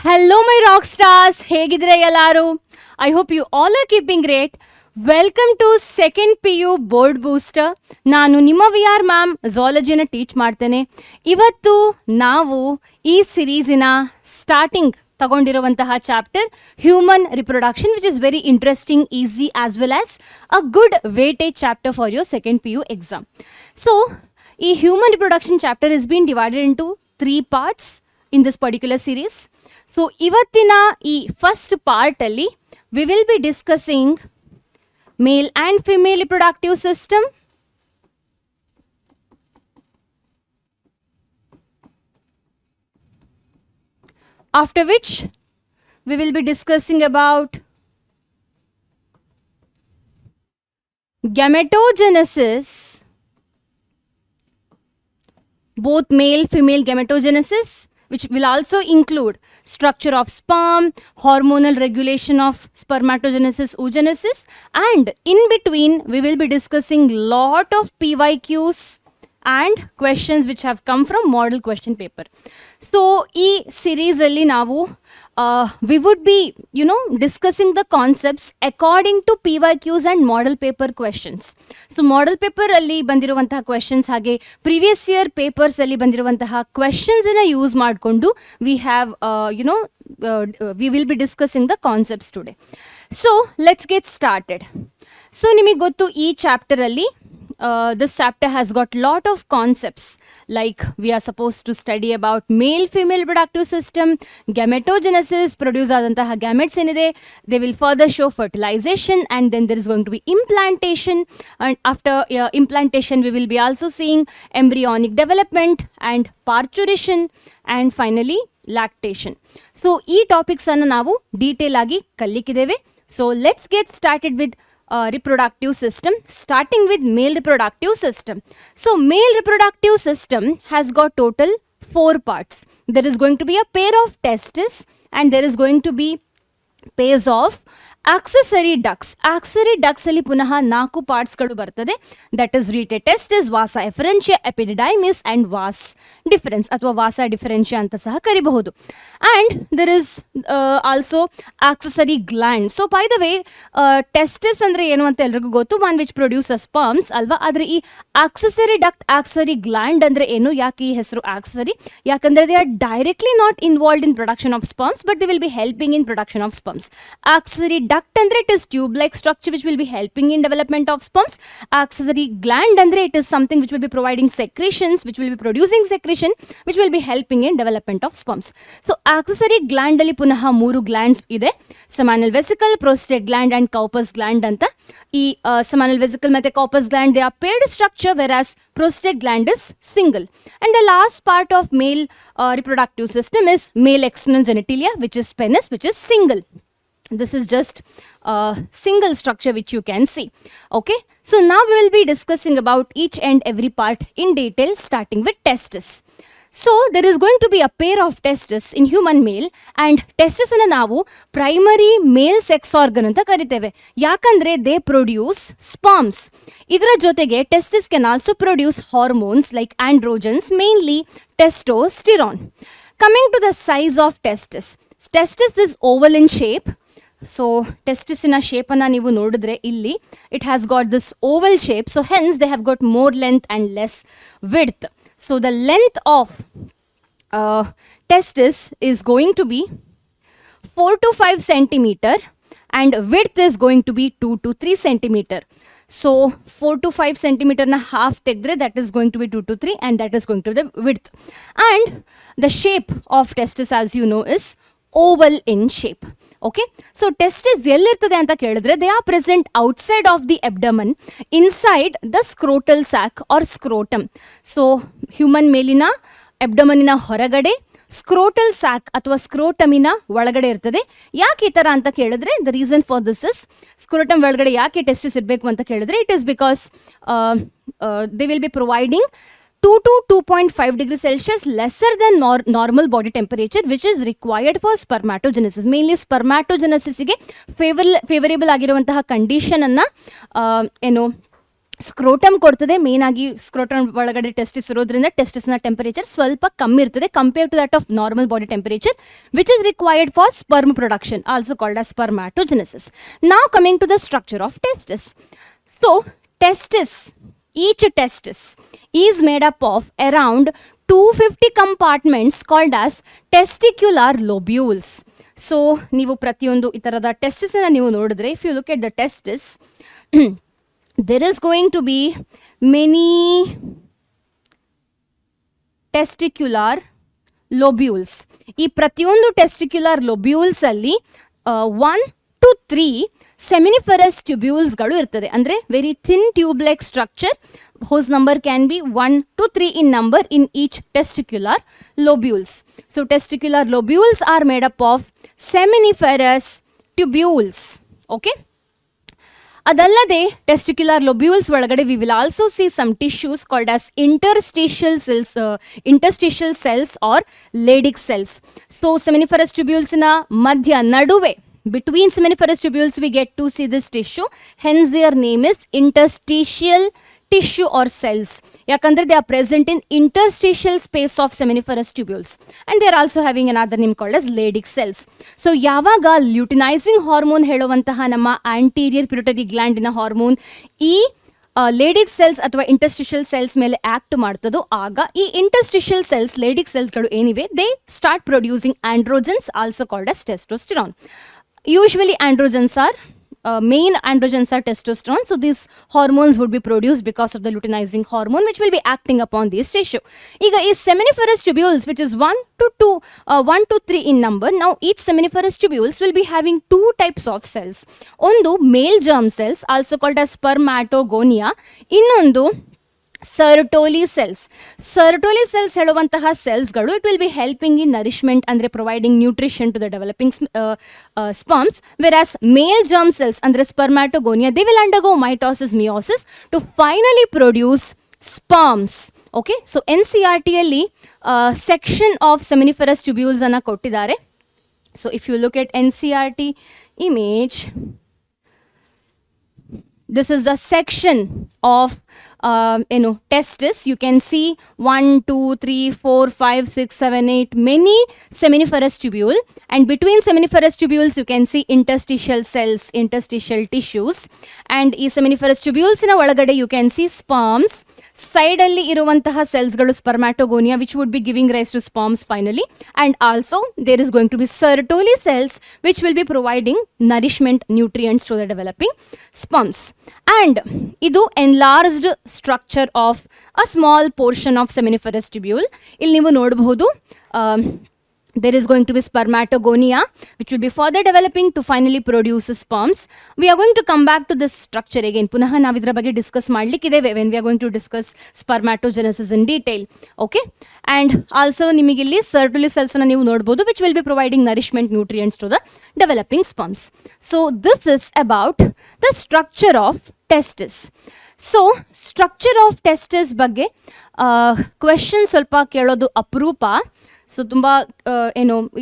Hello my rock stars, ಹೇಗಿದ್ರೆ ಎಲ್ಲರೂ? I hope you all are keeping great. Welcome to second PU Board Booster. ನಾನು ನಿಮ್ಮ VR ma'am ಝಾಲಜಿನ teach ಮಾಡ್ತೇನೆ. ಇವತ್ತು ನಾವು ಈ ಸಿರೀಸಿನ ಸ್ಟಾರ್ಟಿಂಗ್ ತಗೊಂಡಿರುವಂತಹ chapter human reproduction, which is very interesting, easy as well as a good weightage chapter for your second PU exam. So ಈ human reproduction chapter is been divided into 3 parts in this particular series. So ಇವತ್ತಿನ ಈ first ಪಾರ್ಟಲ್ಲಿ we will be discussing male and female reproductive system, after which we will be discussing about gametogenesis, both male female gametogenesis, which will also include structure of sperm, hormonal regulation of spermatogenesis, oogenesis, and in between we will be discussing lot of PYQs and questions which have come from model question paper. So ee series alli navu we would be discussing the concepts according to PYQs and model paper questions. So model paper alli bandiruvantaha questions hage previous year papers alli bandiruvantaha questions ina use madkondu we have we will be discussing the concepts today. So let's get started. So nimige gottu ee chapter alli this chapter has got lot of concepts, like we are supposed to study about male female reproductive system, gametogenesis, produce adantaha gametes enide, they will further show fertilization, and then there is going to be implantation, and after implantation we will be also seeing embryonic development and parturition, and finally lactation. So ee topics anna navu detail agi kallikideve. So let's get started with reproductive system, starting with male reproductive system. So male reproductive system has got total 4 parts. There is going to be a pair of testes, and there is going to be pairs of accessory ducts. Accessory ducts ಅಲ್ಲಿ ಪುನಃ 4 ಪಾರ್ಟ್ಸ್ಗಳು ಬರ್ತದೆ. That is ರೀಟೆಡ್ testis, vasa efferentia, ಎಪಿಡಿಡೈಮಿಸ್ and was difference ಅಥವಾ ವಾಸ ಡಿಫರೆನ್ಷಿಯಾ ಅಂತ ಸಹ ಕರಿಬಹುದು. And there is also accessory gland. So by the way testis ಅಂದರೆ ಏನು ಅಂತ ಎಲ್ರಿಗೂ ಗೊತ್ತು, ಒನ್ ವಿಚ್ ಪ್ರೊಡ್ಯೂಸಸ್ ಸ್ಪರ್ಮ್ಸ್ ಅಲ್ವಾ. ಆದರೆ ಈ ಆಕ್ಸೆಸರಿ ಡಕ್ಟ್, ಆಕ್ಸೆಸರಿ ಗ್ಲ್ಯಾಂಡ್ ಅಂದರೆ ಏನು, ಯಾಕೆ ಈ ಹೆಸರು ಆಕ್ಸೆಸರಿ? ಯಾಕಂದರೆ they are directly not involved in production of sperms, but they will be helping in production of sperms. Accessory duct andre it is tube like structure which will be helping in development of sperms. Accessory gland andre it is something which will be providing secretions, which will be producing secretion, which will be helping in development of sperms. So accessory gland alli punah 3 glands ide, seminal vesicle, prostate gland and Cowper's gland anta. Ee seminal vesicle ಮತ್ತೆ Cowper's gland they are paired structure, whereas prostate gland is single. And the last part of male reproductive system is male external genitalia, which is penis, which is single. This is just a single structure which you can see. Okay, so now we will be discussing about each and every part in detail, starting with testis. So there is going to be a pair of testis in human male, and testis ಅನ್ನು ನಾವು primary ಮೇಲ್ sex organ ಅಂತ ಕರಿತೇವೆ. ಯಾಕಂದ್ರೆ they produce sperms. ಇದರ ಜೊತೆಗೆ testis can also produce hormones like androgens, mainly testosterone. Coming to the size of testis. Testis is oval in shape. So ಟೆಸ್ಟಿಸಿನ ಶೇಪನ್ನು ನೀವು ನೋಡಿದ್ರೆ ಇಲ್ಲಿ it has got this oval shape, so hence they have got more length and less width. So the length of testis is going to be 4 to 5 centimeter and width is going to be 2 to 3 centimeter. So 4 to 5 centimeter na half tegdre, that is going to be 2 to 3, and that is going to be the width. And the shape of testis, as you know, is oval in shape. Okay, so testis ellirtade anta kelidre, they are present outside of the abdomen, inside the scrotal sac or scrotum. So human ಮೇಲಿನ ಅಬ್ಡಮನಿನ ಹೊರಗಡೆ scrotal sack ಅಥವಾ ಸ್ಕ್ರೋಟಮಿನ ಒಳಗಡೆ ಇರ್ತದೆ. ಯಾಕೆ ಈ ಥರ ಅಂತ ಕೇಳಿದ್ರೆ, the reason for this is, scrotum ಒಳಗಡೆ ಯಾಕೆ ಟೆಸ್ಟಿಸ್ ಇರಬೇಕು ಅಂತ ಕೇಳಿದ್ರೆ, it is because they will be providing 2 to 2.5 degrees Celsius lesser than normal body temperature, which is required for spermatogenesis. Mainly spermatogenesis ಗೆ ಫೇವರೇಬಲ್ ಆಗಿರುವಂತಹ ಕಂಡೀಷನ್ ಅನ್ನ ಸ್ಕ್ರೋಟಮ್ ಕೊಡ್ತದೆ. Main ಆಗಿ ಸ್ಕ್ರೋಟಮ್ ಒಳಗಡೆ ಟೆಸ್ಟಿಸ್ ಇರೋದ್ರಿಂದ ಟೆಸ್ಟಿಸ್ನ ಟೆಂಪರೇಚರ್ ಸ್ವಲ್ಪ ಕಮ್ಮಿ ಇರ್ತದೆ compare to that of normal body temperature, which is required for sperm production, also called as spermatogenesis. Now coming to the structure of testis. So testis, each testis is made up of around 250 compartments called as testicular lobules. So ನೀವು ಪ್ರತಿಯೊಂದು ಈ ಥರದ ಟೆಸ್ಟಿಸನ್ನು ನೀವು ನೋಡಿದ್ರೆ, if you look at the testis, there is going to be many testicular lobules. ಈ ಪ್ರತಿಯೊಂದು testicular lobules ಅಲ್ಲಿ 1 to 3 seminiferous tubules ಇರ್ತದೆ. ಅಂದರೆ very thin tube like structure whose number can be 1 to 3 in number in each testicular lobules. So testicular lobules are made up of seminiferous tubules. Okay. ಅದಲ್ಲದೆ testicular lobules ಒಳಗಡೆ we will also see some tissues called as interstitial cells or Leydig cells. So seminiferous ಟ್ಯೂಬ್ಯೂಲ್ಸ್ನ ನಡುವೆ, between seminiferous tubules we get to see this tissue, hence their name is interstitial tissue or cells, yakandre they are present in interstitial space of seminiferous tubules, and they are also having another name called as Leydig cells. So yavaga luteinizing hormone ಹೇಳುವಂತಹ ನಮ್ಮ anterior pituitary gland ನ hormone ಈ Leydig cells ಅಥವಾ interstitial cells ಮೇಲೆ act ಮಾಡ್ತದೋ, ಆಗ ಈ interstitial cells Leydig ಸೆಲ್ಸ್ಗಳು ಏನಿವೆ, they start producing androgens, also called as testosterone. Usually androgens are main androgens are testosterone, so these hormones would be produced because of the luteinizing hormone which will be acting upon this tissue. Iga is seminiferous tubules, which is 1 to 3 in number. Now each seminiferous tubules will be having two types of cells. Ondu male germ cells, also called as spermatogonia, innondu Sertoli cells. Sertoli cells ಹೇಳುವಂತಹ ಸೆಲ್ಸ್ಗಳು, it will be helping in nourishment, ಅಂದರೆ providing nutrition to the developing sperms, whereas male germ cells ಅಂದರೆ spermatogonia, they will undergo mitosis meiosis to finally produce sperms. Okay, so NCERTಯಲ್ಲಿ section of seminiferous tubules ಅನ್ನು ಕೊಟ್ಟಿದ್ದಾರೆ. So if you look at NCERT image, this is the section of testis. You can see 1, 2, 3, 4, 5, 6, 7, 8 many seminiferous tubule, and between seminiferous tubules you can see interstitial cells, interstitial tissues, and ಈ seminiferous tubules ನ ಒಳಗಡೆ you can see sperms. Side ಅಲ್ಲಿ ಇರುವಂತಹ cells ಗಳು spermatogonia, which would be giving rise to sperms finally, and also there is going to be Sertoli cells which will be providing nourishment nutrients to the developing sperms. And ಇದು enlarged structure of a small portion of seminiferous tubule. ಇಲ್ಲಿ ನೀವು ನೋಡಬಹುದು there is going to be spermatogonia which will be further developing to finally produce sperms. We are going to come back to this structure again. ಪುನಃ ನಾವು ಇದರ ಬಗ್ಗೆ discuss ಮಾಡಲಿಕ್ಕಿದ್ದೇವೆ when we are going to discuss spermatogenesis in detail. Okay, and also ನಿಮಗಿಲ್ಲಿ Sertoli cells ಅನ್ನು ನೀವು ನೋಡಬಹುದು which will be providing nourishment nutrients to the developing sperms. So this is about the structure of testis. So structure of testis ಬಗ್ಗೆ question ಸ್ವಲ್ಪ ಕೇಳೋದು ಅಪರೂಪ. So ತುಂಬ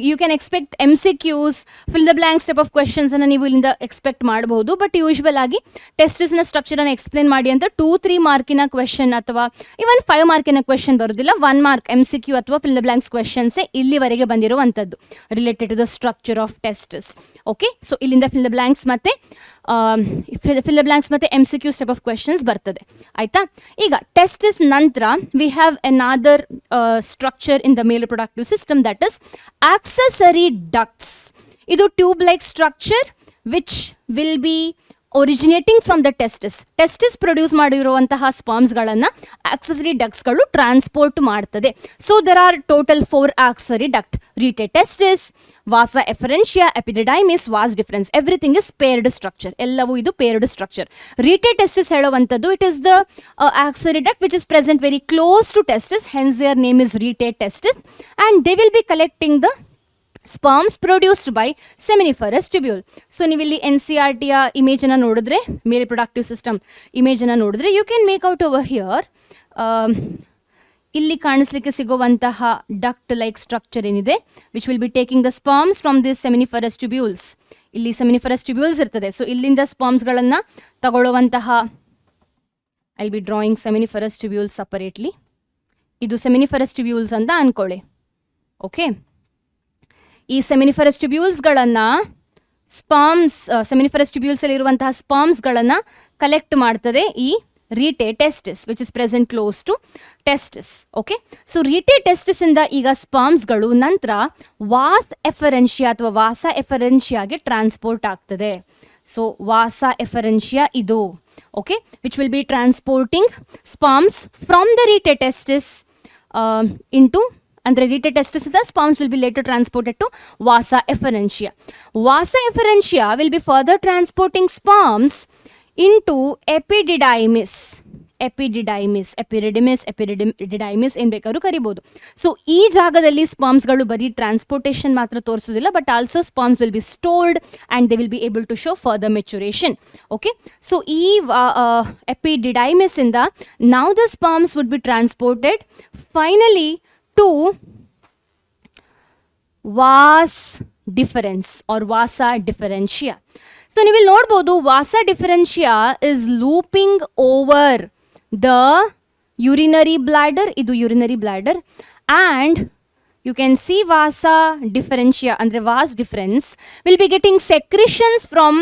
you can expect MCQs, fill the blanks type of ಕ್ವೆಶನ್ಸನ್ನು ನೀವು ಇಲ್ಲಿಂದ expect ಮಾಡಬಹುದು. But usual ಆಗಿ ಟೆಸ್ಟಿಸ್ನ ಸ್ಟ್ರಕ್ಚರನ್ನು ಎಕ್ಸ್ಪ್ಲೇನ್ ಮಾಡಿ ಅಂತ 2-3 ಮಾರ್ಕಿನ ಕ್ವೆಶನ್ ಅಥವಾ ಇವನ್ 5 ಮಾರ್ಕಿನ ಕ್ವೆಶನ್ ಬರೋದಿಲ್ಲ. 1 ಮಾರ್ಕ್ MCQ ಅಥವಾ ಫಿಲ್ ದ ಬ್ಲ್ಯಾಂಕ್ಸ್ ಕ್ವೆಶನ್ಸೇ ಇಲ್ಲಿವರೆಗೆ ಬಂದಿರುವಂಥದ್ದು related to the structure of testis. Okay, so ಇಲ್ಲಿಂದ ಫಿಲ್ ದ ಬ್ಲ್ಯಾಂಕ್ಸ್ ಮತ್ತು MCQ ಟೈಪ್ ಆಫ್ ಕ್ವೆಶನ್ಸ್ ಬರ್ತದೆ. ಆಯ್ತಾ, ಈಗ ಟೆಸ್ಟಿಸ್ ನಂತರ we have another structure in the male reproductive system, that is accessory ducts. ಇದು tube like structure which will be originating from the testis produce ಮಾಡಿರುವಂತಹ ಸ್ಪರ್ಮ್ಸ್ಗಳನ್ನು accessory ಡಕ್ಟ್ಸ್ಗಳು ಟ್ರಾನ್ಸ್ಪೋರ್ಟ್ ಮಾಡ್ತದೆ. So there are total 4 accessory duct: rete testis, vasa efferentia, epididymis, vas deferens. Everything is paired structure, ಎಲ್ಲವೂ ಇದು paired structure. Rete testis ಹೇಳುವಂಥದ್ದು, it is the accessory duct which is present very close to testis, hence their name is rete testis, and they will be collecting the sperms produced by seminiferous tubule. So ನೀವಿಲ್ಲಿ NCERTಯ ಇಮೇಜನ್ನು ನೋಡಿದ್ರೆ, male reproductive system ಇಮೇಜನ್ನು ನೋಡಿದ್ರೆ, you can make out over here ಇಲ್ಲಿ ಕಾಣಿಸ್ಲಿಕ್ಕೆ ಸಿಗುವಂತಹ duct like structure ಏನಿದೆ, which will be taking the sperms from this seminiferous tubules. ಇಲ್ಲಿ ಸೆಮಿನಿಫರಸ್ ಟ್ಯೂಬ್ಯೂಲ್ಸ್ ಇರ್ತದೆ. ಸೊ ಇಲ್ಲಿಂದ ಸ್ಪರ್ಮ್ಸ್ಗಳನ್ನು ತಗೊಳ್ಳುವಂತಹ I'll be drawing seminiferous tubules separately. ಇದು ಸೆಮಿನಿಫರಸ್ ಟ್ಯೂಬ್ಯೂಲ್ಸ್ ಅಂತ ಅನ್ಕೊಳ್ಳಿ. ಓಕೆ, ಈ ಸೆಮಿನಿಫರಸ್ ಟ್ಯೂಬ್ಯೂಲ್ಸ್ಗಳನ್ನು ಸ್ಪಾಮ್ಸ್, ಸೆಮಿನಿಫರಸ್ ಟ್ಯೂಬ್ಯೂಲ್ಸಲ್ಲಿ ಇರುವಂತಹ ಸ್ಪಾಮ್ಸ್ಗಳನ್ನು ಕಲೆಕ್ಟ್ ಮಾಡ್ತದೆ ಈ rete testis, which is present close to testis. Okay, so rete testis ಇಂದ ಈಗ ಸ್ಪಾಮ್ಸ್ಗಳು ನಂತರ ವಾಸ್ ಎಫರೆನ್ಷಿಯಾ ಅಥವಾ ವಾಸ ಎಫರೆನ್ಷಿಯಾಗೆ ಟ್ರಾನ್ಸ್ಪೋರ್ಟ್ ಆಗ್ತದೆ. ಸೊ ವಾಸ ಎಫರೆನ್ಷಿಯಾ ಇದು, okay, which will be transporting sperms from the rete testis into, ಅಂದರೆ rete testis the sperms will be later transported to vasa efferentia. Vasa efferentia will be further transporting sperms into epididymis. ಎಪಿಡಿಡೈಮಿಸ್ ಏನು ಬೇಕಾದ್ರೂ ಕರಿಬೋದು. So ಈ ಜಾಗದಲ್ಲಿ ಸ್ಪರ್ಮ್ಸ್ಗಳು ಬರೀ transportation ಮಾತ್ರ ತೋರಿಸೋದಿಲ್ಲ, but also sperms will be stored and they will be able to show further maturation. Okay, so ಈ epididymis ಇಂದ now the sperms would be transported finally to vas deferens or vasa deferentia. So ನೀವಿಲ್ಲಿ ನೋಡ್ಬೋದು vasa deferentia is looping over the urinary bladder, idu urinary bladder, and you can see vasa differentia andre vas difference will be getting secretions from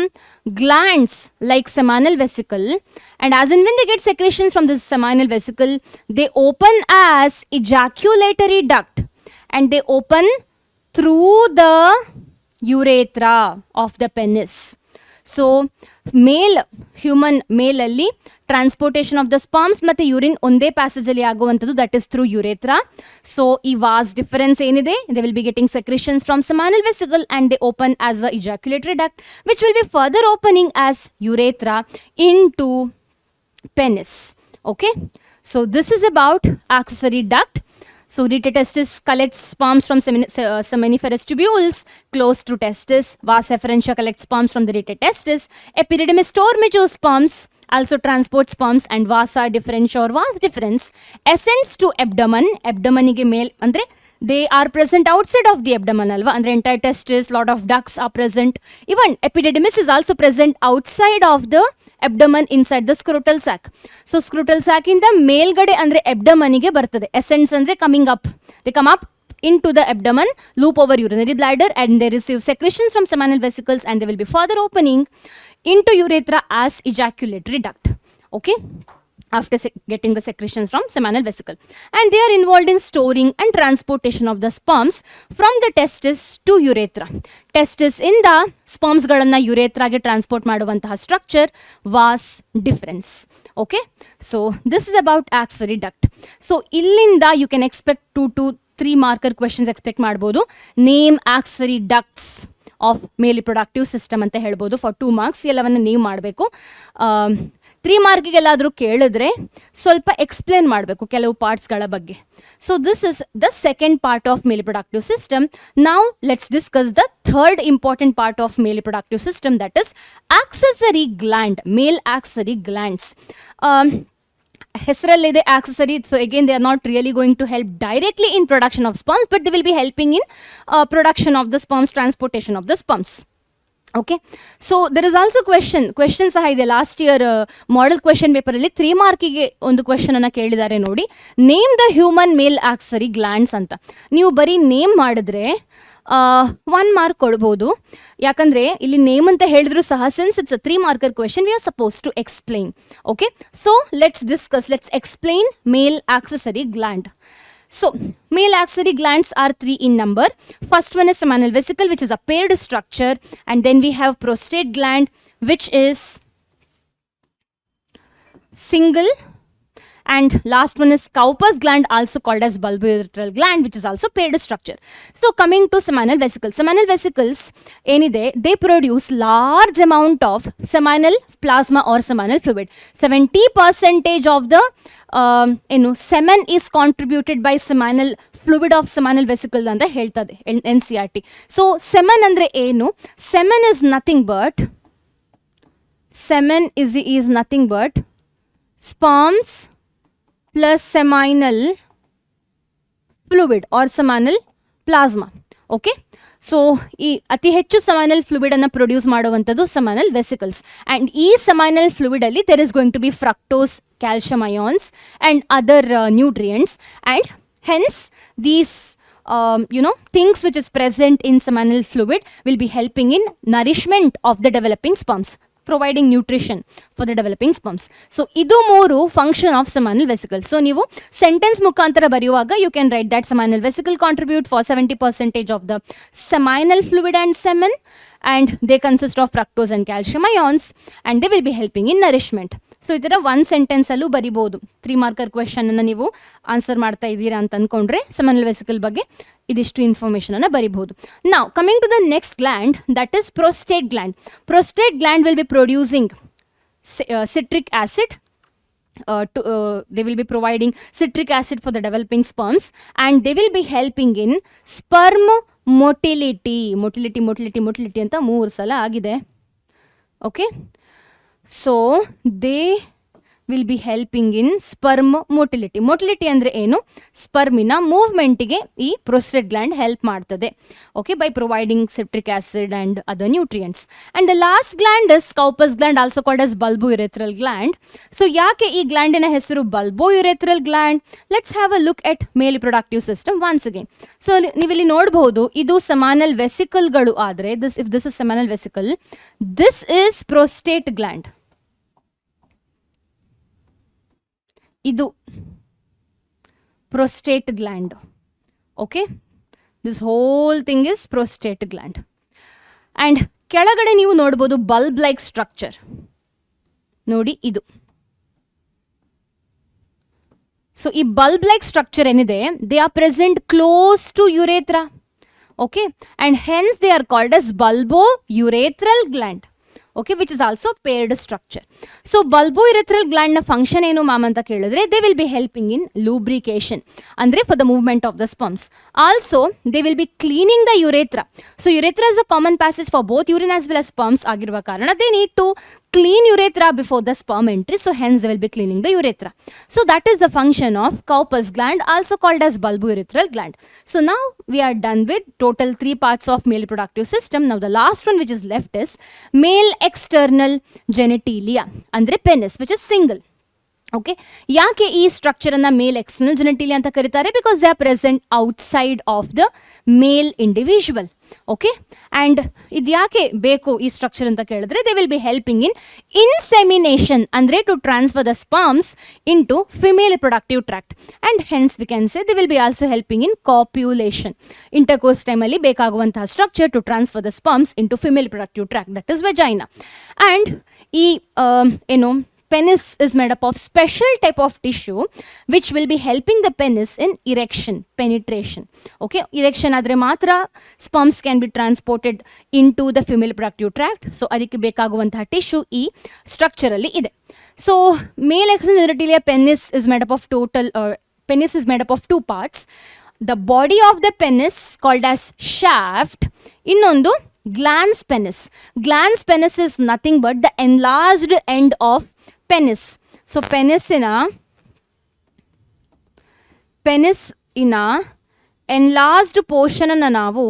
glands like seminal vesicle, and as and when they get secretions from this seminal vesicle, they open as ejaculatory duct and they open through the urethra of the penis. So male, human male ಅಲ್ಲಿ transportation of the sperms ಮತ್ತು urine ಒಂದೇ ಪ್ಯಾಸೇಜಲ್ಲಿ ಆಗುವಂಥದ್ದು, that is through urethra. So ಈ vas deferens ಏನಿದೆ, they will be getting secretions from seminal vesicle and they open as the ejaculatory duct which will be further opening as urethra into penis. Okay, so this is about accessory duct. So rete testis collects sperms from seminiferous tubules close to testis. Vas efferentia collects sperms from the rete testis. Epididymis store matures sperms, also transports sperms, and vasa differentia or vas difference ascends to abdomen. Abdomen ige male andre they are present outside of the abdomen alva, andre entire testis, lot of ducts are present. Even epididymis is also present outside of the abdomen inside the scrotal sac. So scrotal sac in the ಮೇಲ್ಗಡೆ ಅಂದ್ರೆ abdomen ಗೆ ಬರ್ತದೆ. Ascends ಅಂದ್ರೆ coming up, they come up into the abdomen, loop over urinary bladder, and they receive secretions from seminal vesicles, and they will be further opening into urethra as ejaculatory duct. Okay, after getting the secretions from seminal vesicle, and they are involved in storing and transportation of the sperms from the testis to urethra. Testis ಇಂದ ಸ್ಪರ್ಮ್ಸ್ಗಳನ್ನು ಯುರೇಥ್ರಾಗೆ transport ಮಾಡುವಂತಹ structure vas deferens. Okay, so this is about accessory duct. So ಇಲ್ಲಿಂದ you can expect 2 to 3 marker questions expect ಮಾಡ್ಬೋದು. Name accessory ducts of male reproductive system ಅಂತ ಹೇಳ್ಬೋದು. For 2 marks ಎಲ್ಲವನ್ನು ನೀವು ಮಾಡಬೇಕು. 3 ಮಾರ್ಕಿಗೆಲ್ಲಾದರೂ ಕೇಳಿದ್ರೆ ಸ್ವಲ್ಪ ಎಕ್ಸ್ಪ್ಲೇನ್ ಮಾಡಬೇಕು ಕೆಲವು ಪಾರ್ಟ್ಸ್ಗಳ ಬಗ್ಗೆ. So this is the second part of male reproductive system. Now let's discuss the third important part of male reproductive system, that is accessory gland, male accessory glands. ಹೆಸರಲ್ಲಿದೆ accessory, so again they are not really going to help directly in production of sperms, but they will be helping in production of the sperms, transportation of the sperms. Okay, so there is also question ಸಹ ಇದೆ. Last year model question ಪೇಪರಲ್ಲಿ 3 ಮಾರ್ಕಿಗೆ ಒಂದು question ಅನ್ನು ಕೇಳಿದ್ದಾರೆ ನೋಡಿ, name the human male accessory glands ಅಂತ. ನೀವು ಬರೀ ನೇಮ್ ಮಾಡಿದ್ರೆ 1 ಮಾರ್ಕ್ ಕೊಡ್ಬೋದು, ಯಾಕಂದರೆ ಇಲ್ಲಿ ನೇಮ್ ಅಂತ ಹೇಳಿದ್ರು ಸಹ since it's a 3 marker question we are suppose to explain. Okay, so let's explain male accessory gland. So, male axillary glands are 3 in number. First one is seminal vesicle, which is a paired structure, and then we have prostate gland, which is single, and last one is Cowper's gland, also called as bulbourethral gland, which is also paired structure. So, coming to seminal vesicles. Seminal vesicles, they produce large amount of seminal plasma or seminal fluid. 70% of the semen is contributed by seminal fluid of seminal vesicle ಅಂತ ಹೇಳ್ತದೆ NCERT. So semen ಅಂದ್ರೆ ಏನು? Semen is nothing but sperms plus seminal fluid or seminal plasma. Okay, so ಈ ಅತಿ ಹೆಚ್ಚು ಸೆಮೈನಲ್ fluid ಅನ್ನು produce ಮಾಡುವಂಥದ್ದು ಸೆಮೈನಲ್ vesicles. And ಈ ಸೆಮೈನಲ್ ಫ್ಲೂಯಿಡ್ ಅಲ್ಲಿ there is going to be fructose, calcium ions and other nutrients, and hence these things which is present in seminal fluid will be helping in nourishment of the developing sperms, providing nutrition for the developing sperms. So idu mooru function of seminal vesicle. So ನೀವು sentence ಮುಖಾಂತರ ಬರೆಯುವಾಗ you can write that seminal vesicle contribute for 70% of the seminal fluid and semen, and they consist of fructose and calcium ions, and they will be helping in nourishment. So ಈ ಥರ one ಸೆಂಟೆನ್ಸಲ್ಲೂ ಬರಿಬೋದು. 3 marker ಕ್ವೆಶನನ್ನು ನೀವು answer ಮಾಡ್ತಾ ಇದ್ದೀರಾ ಅಂತ ಅಂದ್ಕೊಂಡ್ರೆ seminal vesicle ಬಗ್ಗೆ ಇದಿಷ್ಟು ಇನ್ಫಾರ್ಮೇಷನನ್ನು ಬರಿಬೋದು. ನಾವು coming to the next gland, that is prostate gland. Prostate gland will be producing citric acid. They will be providing citric acid for the developing sperms, and they will be helping in sperm motility ಅಂತ 3 ಸಲ ಆಗಿದೆ. Okay, so they will be helping in sperm motility. Motility ಅಂದರೆ ಏನು? ಸ್ಪರ್ಮಿನ ಮೂವ್ಮೆಂಟಿಗೆ ಈ prostate gland help ಮಾಡ್ತದೆ. Okay, by providing citric acid and other nutrients. And the last gland is Cowper's gland, also called as bulbourethral gland. So ಯಾಕೆ ಈ ಗ್ಲ್ಯಾಂಡಿನ ಹೆಸರು bulbourethral gland? Let's have a look at male reproductive system once again. So ನೀವಿಲ್ಲಿ ನೋಡಬಹುದು, ಇದು seminal ವೆಸಿಕಲ್ಗಳು ಆದರೆ if this is seminal vesicle, this is prostate gland. ಇದು prostate gland. Okay, this whole thing is prostate gland. And ಕೆಳಗಡೆ ನೀವು ನೋಡಬಹುದು bulb like structure. ನೋಡಿ ಇದು. ಸೊ ಈ ಬಲ್ಬ್ ಲೈಕ್ ಸ್ಟ್ರಕ್ಚರ್ ಏನಿದೆ, they are present close to urethra. Okay, and hence they are called as bulbourethral gland. Okay, which is also paired structure. So bulbourethral gland na function ಏನು ma'am ಅಂತ ಕೇಳಿದ್ರೆ, they will be helping in lubrication, ಅಂದ್ರೆ for the movement of the sperms. Also they will be cleaning the urethra. So urethra is a common passage for both urine as well as sperms ಆಗಿರುವ ಕಾರಣ they need to clean urethra before the sperm entry, so hence they will be cleaning the urethra. So that is the function of Cowper's gland, also called as bulbourethral gland. So now we are done with total 3 parts of male reproductive system. Now the last one which is left is male external genitalia, andre penis, which is single. Okay, ಯಾಕೆ ಈ structure ಅನ್ನ male external genitalia ಅಂತ ಕರೀತಾರೆ? Because they are present outside of the male individual. Okay, and ಇದು ಯಾಕೆ ಬೇಕು ಈ structure ಅಂತ ಕೇಳಿದ್ರೆ, they will be helping in insemination, ಅಂದರೆ to transfer the sperms into female reproductive tract, and hence we can say they will be also helping in copulation. Intercourse ಟೈಮಲ್ಲಿ ಬೇಕಾಗುವಂತಹ structure to transfer the sperms into female reproductive tract, that is vagina. And ಈ penis is made up of special type of tissue which will be helping the penis in erection, penetration. Okay, erection adre matra sperms can be transported into the female reproductive tract. So adikke bekaguvanta tissue ee structure alli ide. So male external genitalia penis is made up of penis is made up of 2 parts. The body of the penis called as shaft, innondu glans penis. Glans penis is nothing but the enlarged end of penis. So penis in a enlarged portion ಅನ್ನು ನಾವು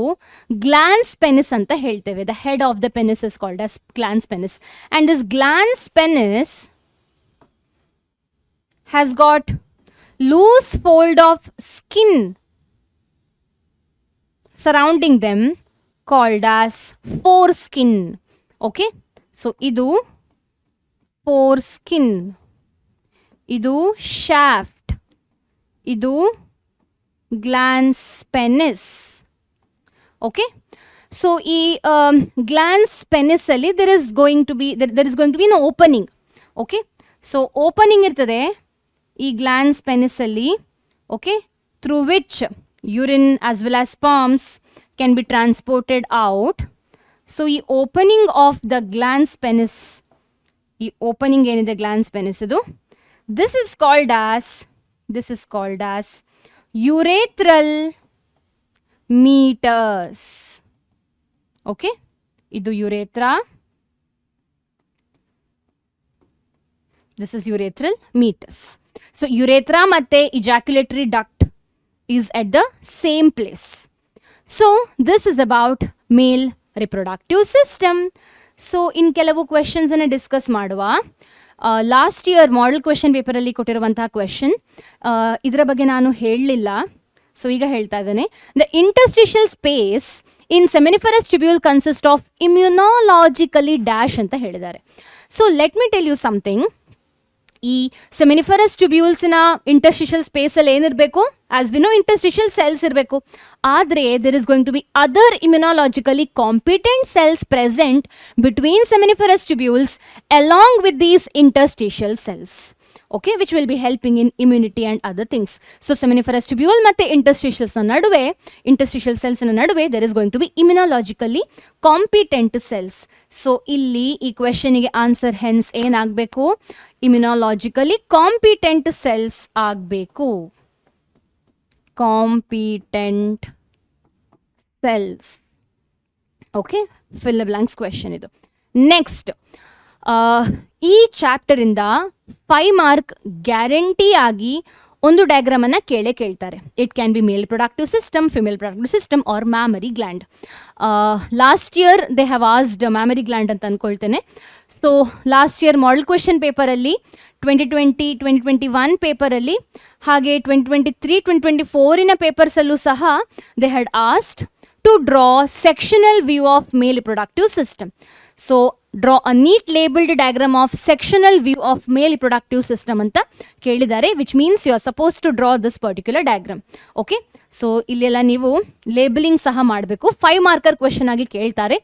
glans penis ಅಂತ ಹೇಳ್ತೇವೆ. The head of the penis is called as glans penis, and this glans penis has got loose fold of skin surrounding them called as foreskin. Okay, so idu foreskin, idu shaft, idu glans penis. Okay, so glans penis alli there is going to be an opening. Okay, so opening irtade ee glans penis alli, okay, through which urine as well as sperms can be transported out. So ee opening of the glans penis, ಈ opening ಏನಿದೆ glans penis ಇದು, this is called as urethral meatus. Okay, ಇದು urethra, this is urethral meatus. So urethra ಮತ್ತೆ ejaculatory duct is at the same place. So this is about male reproductive system. So in ಕೆಲವು questions ಅನ್ನು discuss ಮಾಡುವ. Last year model question ಪೇಪರಲ್ಲಿ ಕೊಟ್ಟಿರುವಂತಹ question, ಇದರ ಬಗ್ಗೆ ನಾನು ಹೇಳಲಿಲ್ಲ, ಸೊ ಈಗ ಹೇಳ್ತಾ ಇದ್ದೇನೆ. The interstitial space in seminiferous tubule consist of immunologically dash ಅಂತ ಹೇಳಿದ್ದಾರೆ. So let me tell you something. ಈ ಸೆಮಿನಿಫರಸ್ ಟ್ಯೂಬ್ಯೂಲ್ಸ್ನ ಇಂಟರ್ಸ್ಟಿಷಿಯಲ್ ಸ್ಪೇಸಲ್ಲಿ ಏನಿರಬೇಕು? As we know interstitial cells ಇರಬೇಕು. ಆದರೆ there is going to be other immunologically competent cells present between seminiferous tubules along with these interstitial cells. Okay, which will be helping in immunity and other things. So seminiferous tubule ಮತ್ತೆ interstitial cells ನಡುವೆ there is going to be immunologically competent cells. So ಇಲ್ಲಿ ಈ question ಗೆ answer hence ಏನಾಗಬೇಕು? immunologically competent cells ಆಗಬೇಕು. competent cells. Okay, fill the blanks question ಇದು. Next, ಈ chapter ಇಂದ 5 ಮಾರ್ಕ್ ಗ್ಯಾರಂಟಿ ಆಗಿ ಒಂದು ಡಯಾಗ್ರಾಮ್ ಅನ್ನ ಕೇಳ್ತಾರೆ. It can be male productive system, female productive system are mammary gland. Last year they have asked mammary gland ಅಂತ ಅನ್ಕೊಳ್ತೇನೆ. So last year model question ಪೇಪರಲ್ಲಿ 2020-2021 ಪೇಪರಲ್ಲಿ ಹಾಗೆ 2023-2024 ಪೇಪರ್ಸಲ್ಲೂ ಸಹ they had asked to draw sectional view of male reproductive system. So draw a neat labeled diagram of sectional view of male reproductive system ಅಂತ ಕೇಳಿದ್ದಾರೆ, which means you are supposed to draw this particular diagram. Okay, so ಇಲ್ಲೆಲ್ಲ ನೀವು labelling ಸಹ ಮಾಡಬೇಕು. 5 marker question ಆಗಿ ಕೇಳ್ತಾರೆ.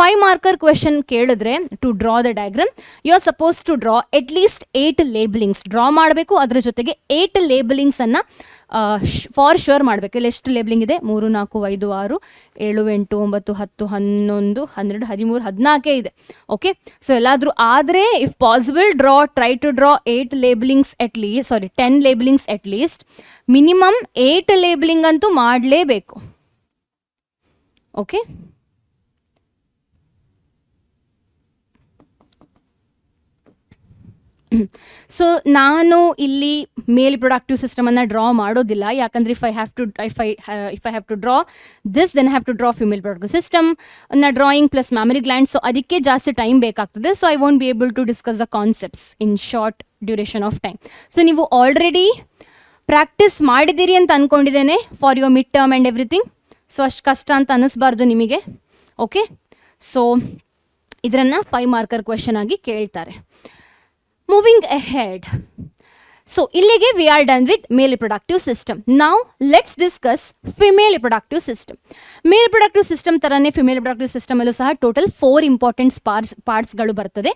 5 marker question ಕೇಳಿದ್ರೆ to draw the diagram you are suppose to draw at least 8 labellings draw ಮಾಡಬೇಕು. ಅದ್ರ ಜೊತೆಗೆ 8 ಲೇಬಲಿಂಗ್ಸ್ ಅನ್ನ ಫಾರ್ ಶ್ಯೂರ್ ಮಾಡಬೇಕು. ಇಲ್ಲಿ ಎಷ್ಟು ಲೇಬಲಿಂಗ್ ಇದೆ? 3, 4, 5, 6, 7, 8, 9, 10, 11, 12, 13, 14 ಇದೆ. ಓಕೆ, ಸೊ ಎಲ್ಲಾದರೂ ಆದರೆ if possible try to draw 8 labellings at least, 10 labellings at least. Minimum 8 labelling ಅಂತೂ ಮಾಡಲೇಬೇಕು. ಓಕೆ, ಸೊ ನಾನು ಇಲ್ಲಿ ಮೇಲ್ ಪ್ರೊಡಕ್ಟಿವ್ ಸಿಸ್ಟಮ್ ಅನ್ನ ಡ್ರಾ ಮಾಡೋದಿಲ್ಲ, ಯಾಕಂದ್ರೆ if I have to draw this then have to draw female productive system drawing plus mammary gland. So ಅದಕ್ಕೆ ಜಾಸ್ತಿ time ಬೇಕಾಗ್ತದೆ. So I won't be able to discuss the concepts in short duration of time. So ನೀವು already practice ಮಾಡಿದ್ದೀರಿ ಅಂತ ಅನ್ಕೊಂಡಿದ್ದೇನೆ for your mid term and everything. So ಅಷ್ಟು ಕಷ್ಟ ಅಂತ ಅನ್ನಿಸ್ಬಾರ್ದು ನಿಮಗೆ. ಓಕೆ, ಸೊ ಇದರನ್ನು 5 ಮಾರ್ಕರ್ ಕ್ವೆಶನ್ ಆಗಿ ಕೇಳ್ತಾರೆ. Moving ahead. So, illige we are done with male reproductive system. Now, let's discuss female reproductive system. Male reproductive system tarane female reproductive system allu saha total 4 important parts galu bartade.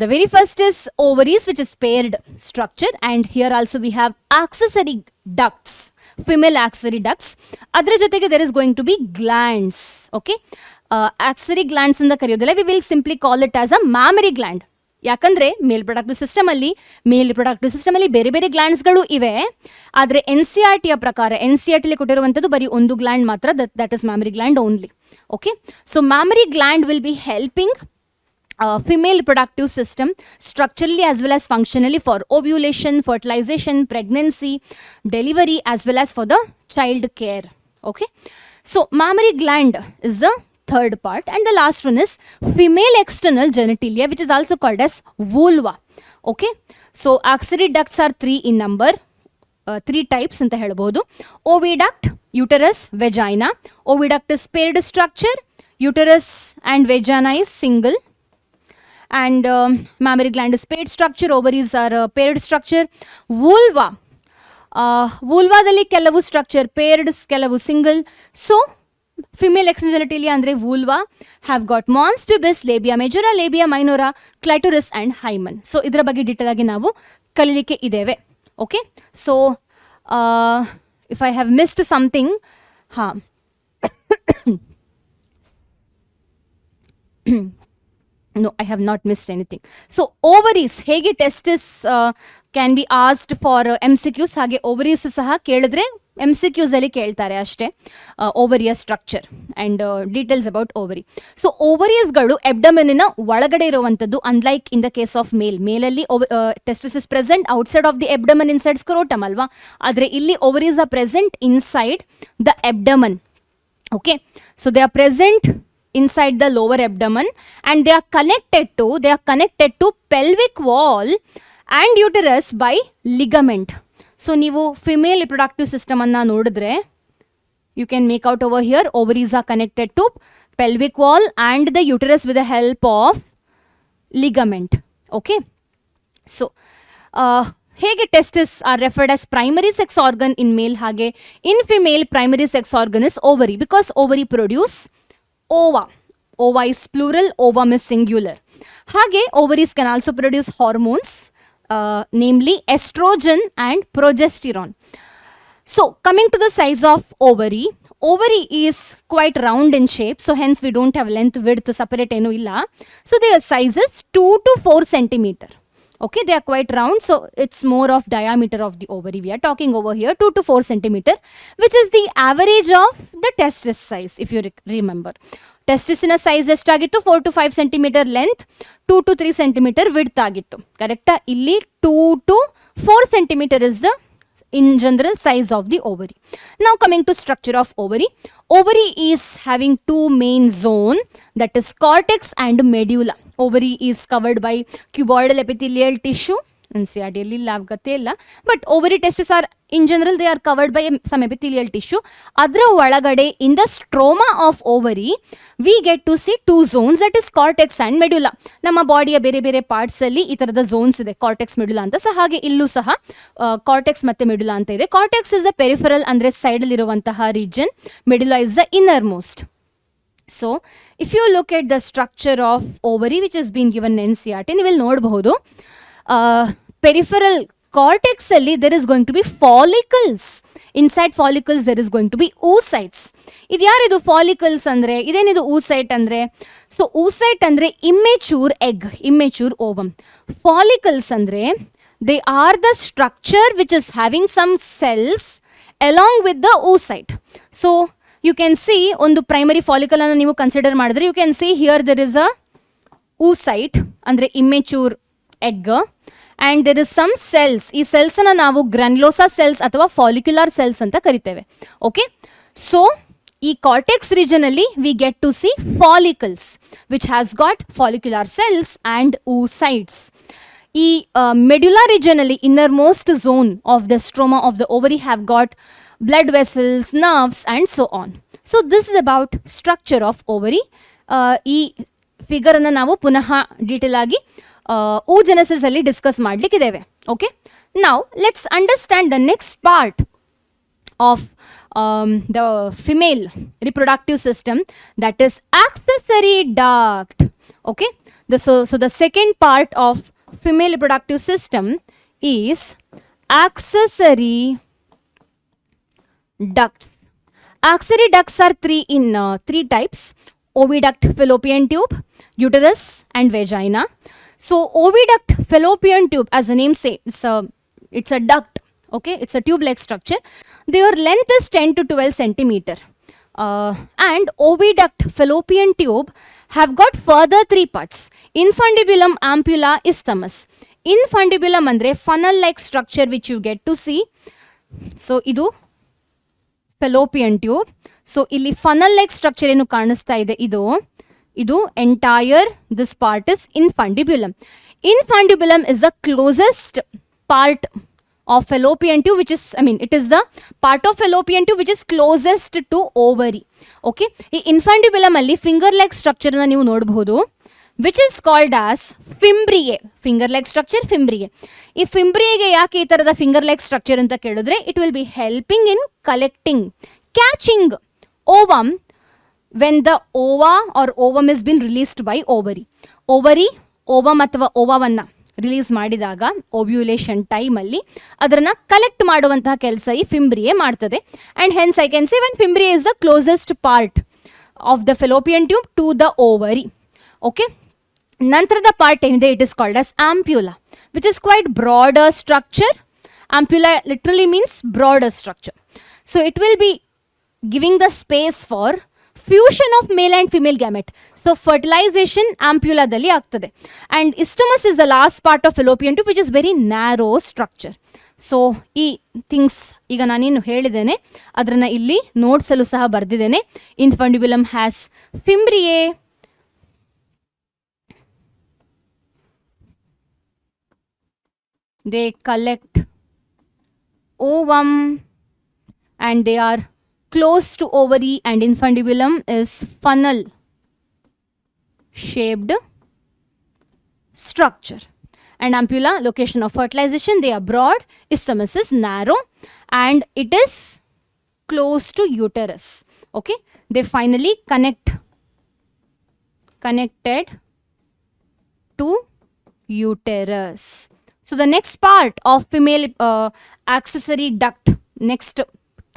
The very first is ovaries, which is paired structure, and here also we have accessory ducts, female accessory ducts. Adra jotege there is going to be glands. Okay, accessory glands anda kariyodilla. We will simply call it as a mammary gland. ಯಾಕಂದರೆ ಮೇಲ್ productive ಸಿಸ್ಟಮಲ್ಲಿ ಬೇರೆ ಬೇರೆ ಗ್ಲ್ಯಾಂಡ್ಸ್ಗಳು ಇವೆ. ಆದರೆ NCERTಯ ಪ್ರಕಾರ NCERTಲಿ ಕೊಟ್ಟಿರುವಂಥದ್ದು ಬರೀ ಒಂದು gland ಮಾತ್ರ, that is mammary gland only. Okay, so mammary gland will be helping female reproductive system structurally as well as functionally for ovulation, fertilization, pregnancy, delivery as well as for the child care. Okay, so mammary gland is the third part, and the last one is female external genitalia, which is also called as vulva. Okay, so accessory ducts are 3 in number, 3 types anta helabodu. Oviduct, uterus, vagina. Oviduct is paired structure, uterus and vagina is single, and mammary gland is paired structure, ovaries are paired structure. Vulva, vulvadalli ಕೆಲವು structure paired, ಕೆಲವು single. So female external genitalia ಅಂದರೆ vulva have got mons, pubis, labia majora, labia minora, clitoris and hymen. So ಇದರ ಬಗ್ಗೆ detail ಆಗಿ ನಾವು ಕಲೀಲಿಕ್ಕೆ ಇದ್ದೇವೆ. Okay, so if I have missed something, ಹಾಂ no, I have not missed anything. So ovaries, ಹೇಗೆ testis can be asked for MCQs, ಹಾಗೆ ovaries ಸಹ ಕೇಳಿದ್ರೆ MCQs ಅಲ್ಲಿ ಕೇಳ್ತಾರೆ ಅಷ್ಟೇ. ಓವರಿಯ structure and details about ovary. So ಓವರೀಸ್ಗಳು ಎಬ್ಡಮನಿನ ಒಳಗಡೆ ಇರುವಂಥದ್ದು. Unlike in the case of ಮೇಲಲ್ಲಿ testis is present outside of the abdomen inside scrotum ಅಲ್ವಾ, ಆದರೆ ಇಲ್ಲಿ ovaries are present inside the abdomen. Okay, so they are present inside the lower abdomen and they are connected to pelvic wall and uterus by ligament. So ನೀವು female reproductive system ಅನ್ನ ನೋಡಿದ್ರೆ you can make out over here ovaries are connected to pelvic wall and the uterus with the help of ligament. Okay, so ಹೇಗೆ testis are referred as primary sex organ in male, ಹಾಗೆ in female primary sex organ is ovary because ovary produce ova is plural, ovum is singular. ಹಾಗೆ ovaries can also produce hormones, namely estrogen and progesterone. So coming to the size of ovary is quite round in shape, so hence we don't have length width separate enu illa. So their size is 2 to 4 centimeter. Okay, they are quite round, so it's more of diameter of the ovary we are talking over here, 2 to 4 centimeter, which is the average of the testis size. If you remember, testis in a size estagitu 4 to 5 centimeter length, 2 to 3 centimeter width agittu, correct? Illi 2 to 4 centimeter is the in general size of the ovary. Now coming to structure of ovary is having two main zone, that is cortex and medulla. Ovary is covered by cuboidal epithelial tissue. NCRT lab gate illa, but ovary testes are in general they are covered by some epithelial tissue. Adra ಒಳಗಡೆ in the stroma of ovary we get to see two zones, that is cortex and medulla. ನಮ್ಮ ಬಾಡಿಯ ಬೇರೆ ಬೇರೆ parts ಅಲ್ಲಿ ಈ ತರದ zones ಇದೆ, cortex ಮೆಡುಲಾ ಅಂತ. ಸಹ ಹಾಗೆ ಇಲ್ಲೂ ಸಹ ಕಾರ್ಟೆಕ್ಸ್ ಮತ್ತೆ ಮೆಡುಲಾ ಅಂತ ಇದೆ. ಕಾರ್ಟೆಕ್ಸ್ ಇಸ್ ದ ಪೆರಿಫೆರಲ್ ಅಂದ್ರೆ ಸೈಡ್ ಅಲ್ಲಿ ಇರುವಂತಹ region, ಮೆಡುಲಾ is the inner most. So if you look at the structure of ovary which has been given in NCRT, ನೀವು ಇಲ್ಲಿ ನೋಡಬಹುದು peripheral cortex ಅಲ್ಲಿ there is going to be follicles. Inside follicles there is going to be oocytes. ಇದು ಯಾರಿದು follicles ಅಂದ್ರೆ, ಇದೇನಿದು oocyte ಅಂದ್ರೆ? So oocyte ಅಂದ್ರೆ immature egg, immature ovum. Follicles ಅಂದ್ರೆ they are the structure which is having some cells along with the oocyte. So you can see ಒಂದು primary follicle ಅನ್ನು ನೀವು ಕನ್ಸಿಡರ್ ಮಾಡಿದ್ರೆ you can see here there is a oocyte ಅಂದ್ರೆ immature egg and there is some cells. ಈ cells ಅನ್ನು ನಾವು granulosa cells ಅಥವಾ follicular cells ಅಂತ ಕರಿತೇವೆ. Okay, so ಈ cortex region ಅಲ್ಲಿ we get to see follicles which has got follicular cells and oocytes. ಈ medulla region ಅಲ್ಲಿ innermost zone of the stroma of the ovary have got blood vessels, nerves and so on. So this is about structure of ovary. ಈ figure ಅನ್ನು ನಾವು ಪುನಃ detail ಆಗಿ oogenesis ಅಲ್ಲಿ discuss ಮಾಡಲಿಕ್ಕಿದ್ದೇವೆ. Okay, ನಾವು let's understand the next part of the female reproductive system, that is accessory duct. Okay, so the second part of female reproductive system is accessory ducts. Accessory ducts are three types: oviduct, fallopian tube, uterus and vagina. So oviduct, fallopian tube, as the name says, it's a duct. Okay, it's a tube-like structure. Their length is 10 to 12 centimeter. And oviduct, fallopian tube have got further three parts: infundibulum, ampulla, isthmus. Infundibulum andre funnel-like structure which you get to see. So idu fallopian tube. So illi funnel-like structure enu ಕಾಣಿಸ್ತಾ ಇದೆ, ಇದು entire this part is infundibulum. Infundibulum is the closest part of fallopian tube, which is, it is the part of fallopian tube which is closest to ovary. Okay, ಈ infundibulum ಅಲ್ಲಿ finger like structure ನ ನೀವು ನೋಡಬಹುದು, which is called as fimbriae. Finger like structure, fimbriae. ಈ fimbriae ಯಾಕೆ ಈ ತರದ finger like structure ಅಂತ ಕೇಳಿದ್ರೆ, it will be helping in catching ovum when the ova or ovum has been released by ovary. ovum ಅಥವಾ ಓವಾವನ್ನ release ಮಾಡಿದಾಗ ovulation ಟೈಮಲ್ಲಿ ಅದನ್ನು ಕಲೆಕ್ಟ್ ಮಾಡುವಂತಹ ಕೆಲಸ ಈ ಫಿಂಬ್ರಿಯೆ ಮಾಡ್ತದೆ. And hence I can say when fimbriae is the closest part of the fallopian tube to the ovary. Okay, ನಂತರದ part ಏನಿದೆ, it is called as ampulla, which is quite broader structure. Ampulla literally means broader structure. So it will be giving the space for fusion of male and female gamete. So fertilization ಆಂಪ್ಯುಲಾದಲ್ಲಿ ಆಗ್ತದೆ. And isthmus is the last part of fallopian tube which is very narrow structure. So ಈ things ಈಗ ನಾನೇನು ಹೇಳಿದ್ದೇನೆ ಅದನ್ನು ಇಲ್ಲಿ ನೋಟ್ಸಲ್ಲೂ ಸಹ ಬರೆದಿದ್ದೇನೆ. ಇನ್ಫಂಡಿಬ್ಯುಲಮ್ has ಫಿಂಬ್ರಿಯೆ, they collect ovum and they are close to ovary, and infundibulum is funnel shaped structure. And ampulla, location of fertilization, they are broad, isthmus is narrow, and it is close to uterus. Okay, they finally connected to uterus. So the next part of female accessory duct, next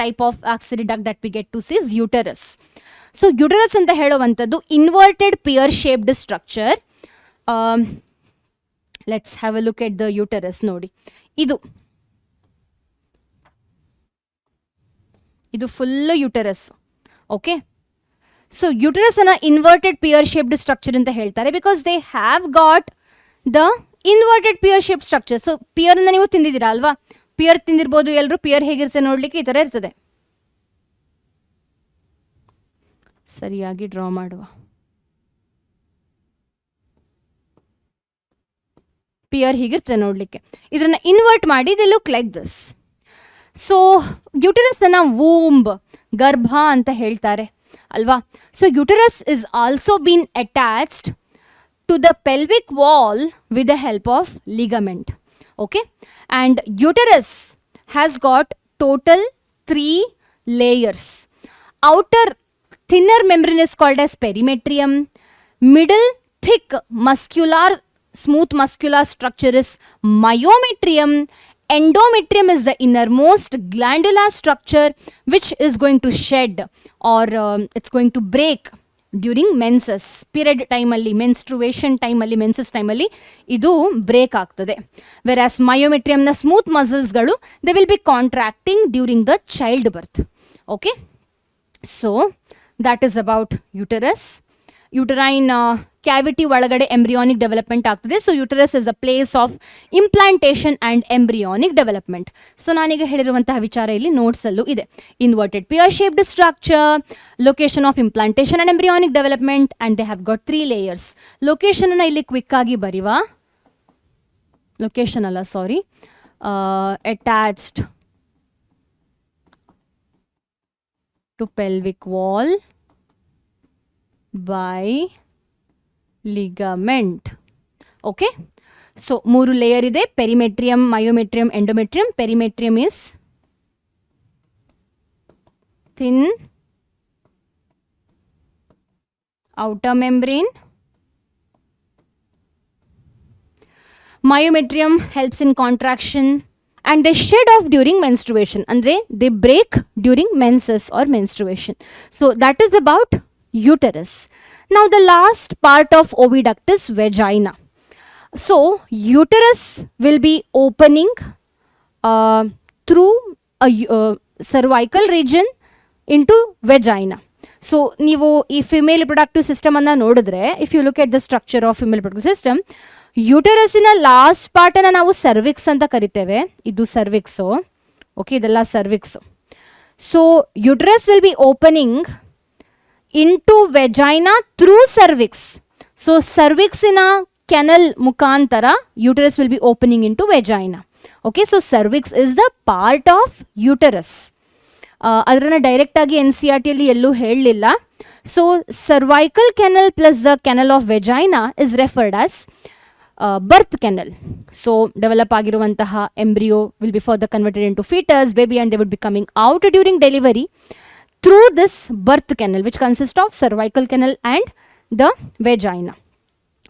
type of accessory duct that we get to see is uterus. So uterus anta ಹೇಳುವಂಥದ್ದು inverted pear shaped structure. Let's have a look at the uterus. ನೋಡಿ, ಇದು full uterus. Okay, so uterus ಅನ್ನ inverted pear shaped structure ಅಂತ ಹೇಳ್ತಾರೆ because they have got the inverted pear shape structure. So ಪಿಯರ್ನ ನೀವು ತಿಂದಿದ್ದೀರಾ ಅಲ್ವಾ? ಪಿಯರ್ ತಿಂದಿರ್ಬೋದು ಎಲ್ಲರೂ. ಪಿಯರ್ ಹೇಗಿರುತ್ತೆ ನೋಡ್ಲಿಕ್ಕೆ ಈ ಥರ ಇರ್ತದೆ. ಸರಿಯಾಗಿ ಡ್ರಾ ಮಾಡುವ. ಪಿಯರ್ ಹೀಗಿರ್ತದೆ ನೋಡ್ಲಿಕ್ಕೆ. ಇದನ್ನ ಇನ್ವರ್ಟ್ ಮಾಡಿ they look like this. So uterus ಅನ್ನ ವೂಂಬ್, ಗರ್ಭ ಅಂತ ಹೇಳ್ತಾರೆ ಅಲ್ವಾ? So uterus is also bean attached to the pelvic wall with the help of ligament. Okay, and uterus has got total 3 layers. Outer thinner membrane is called as perimetrium. Middle thick muscular, smooth muscular structure is myometrium. Endometrium is the innermost glandular structure which is going to shed or it's going to break during menses period ಟೈಮಲ್ಲಿ, menstruation ಟೈಮಲ್ಲಿ, menses ಟೈಮಲ್ಲಿ ಇದು break ಆಗ್ತದೆ. Whereas ಮಯೋಮೆಟ್ರಿಯಮ್ನ smooth ಮಸಲ್ಸ್ಗಳು they will be contracting during the child birth. Okay, so that is about uterus. Uterine cavity ಒಳಗಡೆ embryonic development ಆಗ್ತದೆ. So uterus is a place of implantation and embryonic development. So ನಾನೀಗ ಹೇಳಿರುವಂತಹ ವಿಚಾರ ಇಲ್ಲಿ ನೋಟ್ಸಲ್ಲೂ ಇದೆ. Inverted pear shaped structure, location of implantation and embryonic development, and they have got 3 layers. ಲೊಕೇಶನನ್ನು ಇಲ್ಲಿ ಕ್ವಿಕ್ ಆಗಿ ಬರೀವ. ಲೊಕೇಶನ್ ಅಲ್ಲ, sorry, attached to pelvic wall by ligament. Okay, so 3 layer ಇದೆ. Perimetrium, myometrium, endometrium. Perimetrium is thin outer membrane. Myometrium helps in contraction and they shed off during menstruation. Andre they break during menses or menstruation. So that is about uterus. Now the last part of oviduct is vagina. So uterus will be opening through a cervical region into vagina. So ನೀವು ಈ female reproductive system ಅನ್ನ ನೋಡಿದ್ರೆ, if you look at the structure of female reproductive system, ಯುಟರಸ್ಸಿನ last ಪಾರ್ಟನ್ನು ನಾವು cervix ಅಂತ ಕರಿತೇವೆ. ಇದು ಸರ್ವಿಕ್ಸು. ಓಕೆ, ಇದೆಲ್ಲ cervix. So uterus will be opening into vagina through cervix. So cervix in a canal mukantara uterus will be opening into vagina. Okay, so cervix is the part of uterus. Adrana direct agi NCERT alli ellu helilla. So cervical canal plus the canal of vagina is referred as birth canal. So develop agiruvantaha embryo will be further converted into fetus, baby, and they would be coming out during delivery through this birth canal, which consists of cervical canal and the vagina.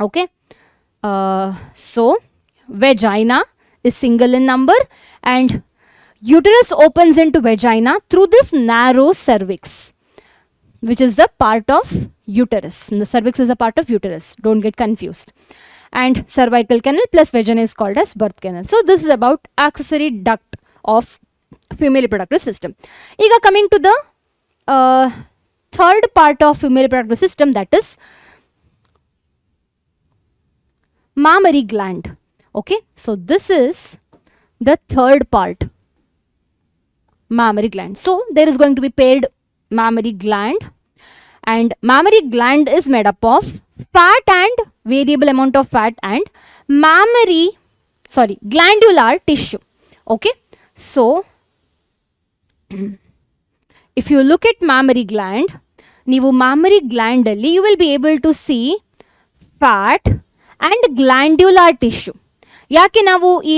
Okay, so vagina is single in number and uterus opens into vagina through this narrow cervix, which is the part of uterus. And the cervix is a part of uterus, don't get confused. And cervical canal plus vagina is called as birth canal. So this is about accessory duct of female reproductive system. Iga coming to the third part of female reproductive system, that is mammary gland. Okay, so this is the third part, mammary gland. So there is going to be paired mammary gland, and mammary gland is made up of fat and variable amount of fat and glandular tissue. Okay, so if you look at mammary gland, ನೀವು mammary gland ಅಲ್ಲಿ you will be able to see fat and glandular tissue. ಯಾಕೆ ನಾವು ಈ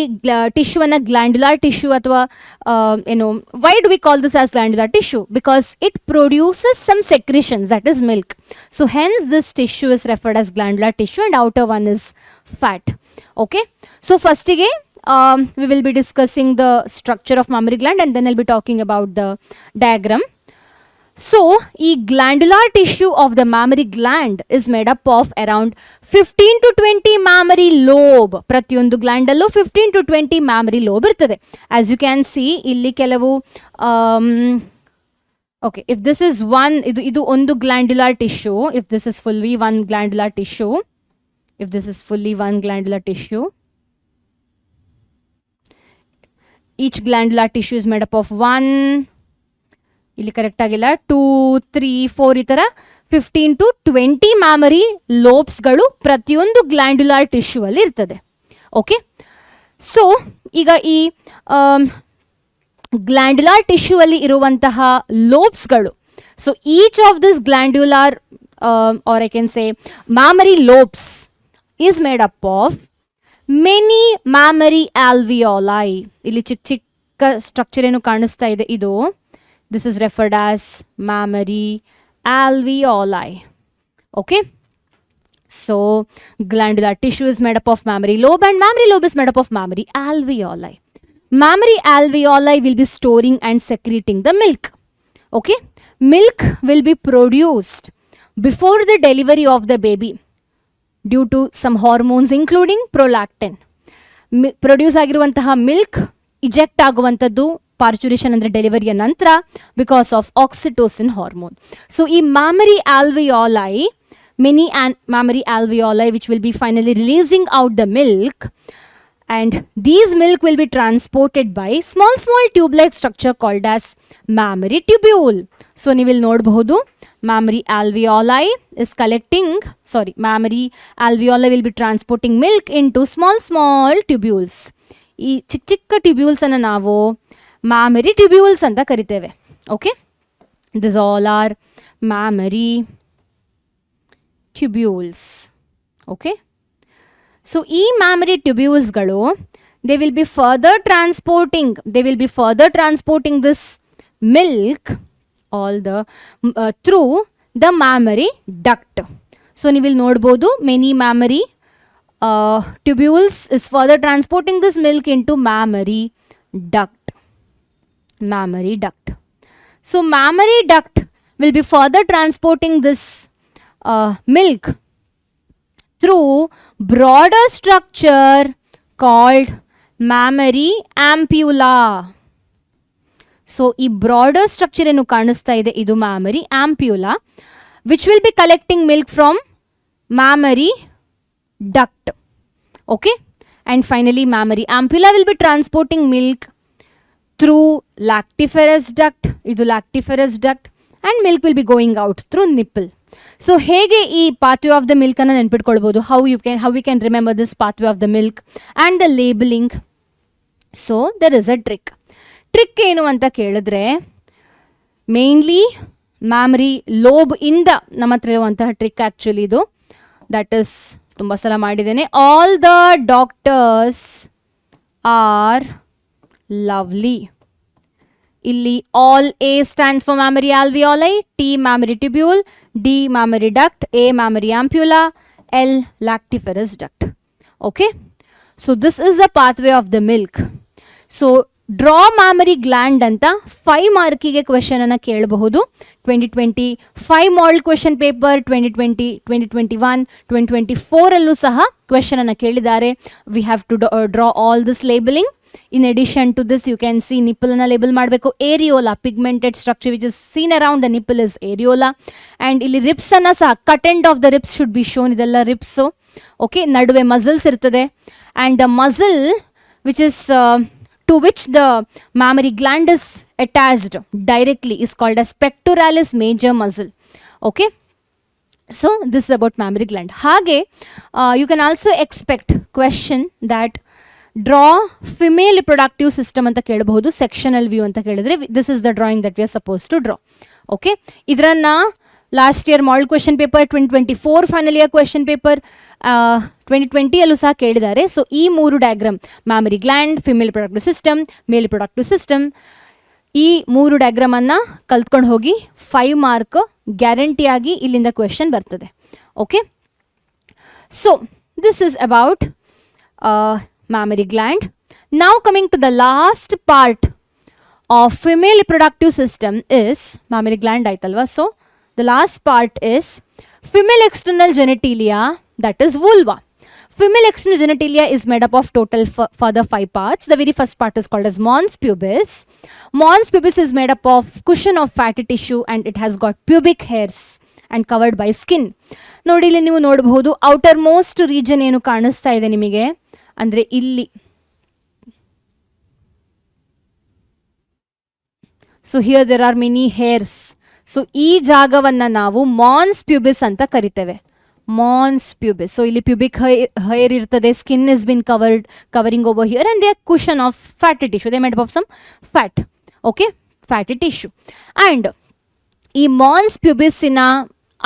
ಟಿಶ್ಯೂವನ್ನು glandular tissue ಅಥವಾ why do we call this as glandular tissue? Because it produces some secretions, that is milk. So hence this tissue is referred as glandular tissue and outer one is fat. Okay, so ಫಸ್ಟಿಗೆ we will be discussing the structure of mammary gland and then I'll be talking about the diagram. So, the glandular tissue of the mammary gland is made up of around 15 to 20 mammary lobe. ಪ್ರತಿಯೊಂದು gland ಅಲ್ಲೂ 15 to 20 mammary lobe ಇರ್ತದೆ. As you can see, ಇಲ್ಲಿ ಕೆಲವು okay, if this is one, ಇದು ಒಂದು glandular tissue, if this is fully one glandular tissue, each glandular tissue is made up of 1, ಇಲ್ಲಿ correct ಆಗಿಲ್ಲ, 2, 3, 4 ಈ ಥರ 15 to 20 ಮ್ಯಾಮರಿ ಲೋಬ್ಸ್ಗಳು ಪ್ರತಿಯೊಂದು ಗ್ಲ್ಯಾಂಡ್ಯುಲಾರ್ ಟಿಶ್ಯೂ ಅಲ್ಲಿ ಇರ್ತದೆ. ಓಕೆ, ಸೊ ಈಗ ಈ ಗ್ಲ್ಯಾಂಡ್ಯುಲಾರ್ ಟಿಶ್ಯೂ ಅಲ್ಲಿ ಇರುವಂತಹ ಲೋಬ್ಸ್ಗಳು, so each of this glandular or I can say mammary lobes is made up of many mammary alveoli. ಇಲ್ಲಿ ಚಿಕ್ಕ ಚಿಕ್ಕ ಸ್ಟ್ರಕ್ಚರ್ ಏನು ಕಾಣಿಸ್ತಾ ಇದೆ, ಇದು this is referred as mammary alveoli. Okay, so glandular tissue is made up of mammary lobe and mammary lobe is made up of mammary alveoli. Mammary alveoli will be storing and secreting the milk. Okay, milk will be produced before the delivery of the baby due to some hormones including prolactin. Produce ಆಗಿರುವಂತಹ milk eject ಆಗುವಂಥದ್ದು parturition ಅಂದರೆ ಡೆಲಿವರಿಯ ನಂತರ because of oxytocin hormone. So ಈ mammary alveoli, many mammary alveoli which will be finally releasing out the milk, and these milk will be transported by small tube-like structure called as mammary tubule. So ನೀವು ಇಲ್ಲಿ ನೋಡಬಹುದು, mammary alveoli is mammary alveoli will be transporting milk into small tubules. ಈ ಚಿಕ್ಕ ಚಿಕ್ಕ tubules ಅನ್ನು ನಾವು mammary tubules ಅಂತ ಕರಿತೇವೆ. Okay, this all are mammary tubules. Okay, so ಈ mammary tubulesಗಳು they will be further transporting this milk all the through the mammary duct. So ನೀವು ಇಲ್ಲಿ ನೋಡ್ಬೋದು, many mammary tubules is further transporting this milk into mammary duct. So mammary duct will be further transporting this milk through broader structure called mammary ampulla. So ಈ broader structure ಏನು ಕಾಣಿಸ್ತಾ ಇದೆ, ಇದು mammary ampulla, which will be collecting milk from mammary duct. Okay, and finally mammary ampulla will be transporting milk through lactiferous duct, idu lactiferous duct, and milk will be going out through nipple. So hege ee pathway of the milk anna nenpidkolbodu, how we can remember this pathway of the milk and the labeling. So there is a trick ಏನು ಅಂತ ಕೇಳಿದ್ರೆ, mainly mammary lobe ಇಂದ ನಮ್ಮ ಹತ್ರ ಇರುವಂತಹ trick actually ಇದು, that is ತುಂಬ ಸಲ ಮಾಡಿದ್ದೇನೆ. All the doctors R lovely. ಇಲ್ಲಿ all A stands for mammary alveoli, T mammary tubule, D mammary duct, A mammary ampulla, L lactiferous duct. Okay, so this is the pathway of the milk. So draw mammary gland ಅಂತ 5 ಮಾರ್ಕಿಗೆ question ಅನ್ನು ಕೇಳಬಹುದು. 2025 model question paper, 2020, 2021, 2024 ಅಲ್ಲೂ ಸಹ question ಅನ್ನು ಕೇಳಿದ್ದಾರೆ. We have to draw all this labelling. In addition to this, you can see nipple na label ಮಾಡಬೇಕು. Areola, pigmented structure which is seen around the nipple is areola. And ಇಲ್ಲಿ ribs ಅನ್ನ ಸಹ cut end of the ribs should be shown. ಇದೆಲ್ಲ ribs. Okay, ನಡುವೆ muscles ಇರ್ತದೆ. And the muscle which is to which the mammary gland is attached directly is called as pectoralis major muscle. Okay, so this is about mammary gland. Hage you can also expect question that draw female reproductive system anta kelಬಹುದು, sectional view anta kelidre this is the drawing that we are supposed to draw. Okay, idranna last year model question paper 2024 final year question paper 2020 ಅಲ್ಲೂ ಸಹ ಕೇಳಿದ್ದಾರೆ. So ಈ 3 diagram mammary gland, female reproductive system, ಮೇಲ್ reproductive system, ಈ 3 diagram ಅನ್ನ ಕಲ್ತ್ಕೊಂಡು ಹೋಗಿ 5 mark ಗ್ಯಾರಂಟಿಯಾಗಿ ಇಲ್ಲಿಂದ question ಬರ್ತದೆ. Okay, so this is about mammary gland. Now coming to the last part of female reproductive system is mammary gland aitalva. So the last part is female external genitalia, that is vulva. Female external genitalia is made up of total further 5 parts. The very first part is called as mons pubis. Mons pubis is made up of cushion of fatty tissue and it has got pubic hairs and covered by skin. ನೋಡಿ ಇಲ್ಲಿ ನೀವು ನೋಡಬಹುದು outer most region ಏನು ಕಾಣಿಸ್ತಾ ಇದೆ ನಿಮಗೆ ಅಂದ್ರೆ ಇಲ್ಲಿ. So here there are many hairs. So ಈ ಜಾಗವನ್ನ ನಾವು ಮಾನ್ಸ್ ಪ್ಯೂಬಿಸ್ ಅಂತ ಕರಿತೇವೆ. Mons pubis. ಸೊ ಇಲ್ಲಿ ಪ್ಯೂಬಿಕ್ ಹೇರ್ ಇರ್ತದೆ, skin is been covering over here and they are cushion of fatty tissue. They made of some fat. Okay, fatty tissue. And ಈ ಮಾನ್ಸ್ ಪ್ಯೂಬಿಸ್ಸಿನ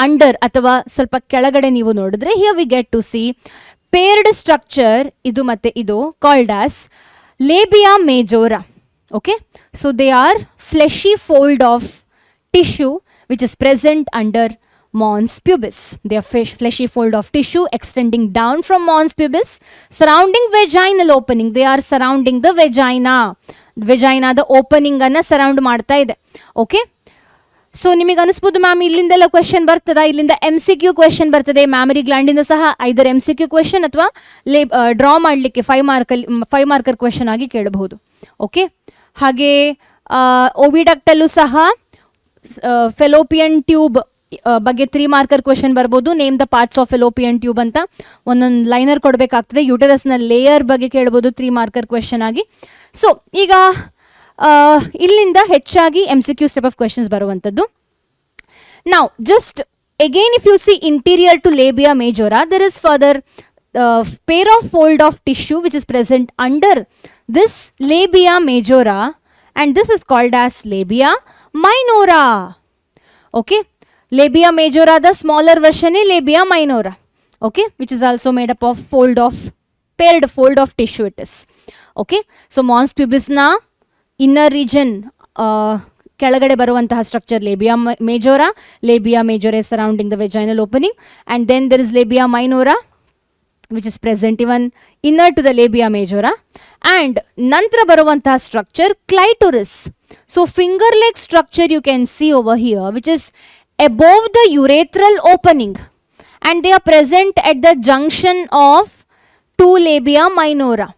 ಅಂಡರ್ ಅಥವಾ ಸ್ವಲ್ಪ ಕೆಳಗಡೆ ನೀವು ನೋಡಿದ್ರೆ here we get to see paired structure, idu matte idu, called as labia majora. Okay, so they are fleshy fold of tissue which is present under mons pubis. They are fleshy fold of tissue extending down from mons pubis, surrounding vaginal opening. They are surrounding the vagina. Vagina the opening anna surround ಮಾಡ್ತಾ ಇದೆ. Okay, so ನಿಮಗೆ ಅನಿಸ್ಬೋದು ma'am ಇಲ್ಲಿಂದೆಲ್ಲ question ಬರ್ತದ, ಇಲ್ಲಿಂದ MCQ question ಬರ್ತದೆ. Mammary ಗ್ಲ್ಯಾಂಡಿಂದ ಸಹ ಐದರ್ MCQ question ಅಥವಾ draw ಮಾಡಲಿಕ್ಕೆ 5 marker question ಆಗಿ ಕೇಳಬಹುದು. ಓಕೆ, ಹಾಗೆ ಓವಿಡಕ್ಟಲ್ಲೂ ಸಹ ಫೆಲೋಪಿಯನ್ ಟ್ಯೂಬ್ ಬಗ್ಗೆ 3 ಮಾರ್ಕರ್ ಕ್ವೆಶನ್ ಬರ್ಬೋದು. Name the parts of fallopian tube ಅಂತ ಒಂದೊಂದು ಲೈನರ್ ಕೊಡಬೇಕಾಗ್ತದೆ. ಯೂಟರಸ್ನ ಲೇಯರ್ ಬಗ್ಗೆ ಕೇಳ್ಬೋದು 3 ಮಾರ್ಕರ್ ಕ್ವೆಶನ್ ಆಗಿ. ಸೊ ಈಗ ಇಲ್ಲಿಂದ ಹೆಚ್ಚಾಗಿ MCQ ಸ್ಟೆಪ್ ಆಫ್ ಕ್ವೆಶನ್ಸ್ ಬರುವಂಥದ್ದು. Now just again if you see interior to labia majora, there is further pair of fold of tissue which is present under this labia majora and this is called as labia minora. Okay, labia majora the smaller version is labia minora. Okay, which is also made up of paired fold of tissue it is. Okay, so mons pubis na inner region ಕೆಳಗಡೆ ಬರುವಂತಹ structure ಲೇಬಿಯಾ ಮೇಜೋರಾ. ಲೇಬಿಯಾ ಮೇಜೋರಾ is surrounding the vaginal opening and then there is labia minora which is present even inner to the labia majora and ನಂತರ ಬರುವಂತಹ structure clitoris. So finger leg structure you can see over here which is above the urethral opening and they are present at the junction of two labia minora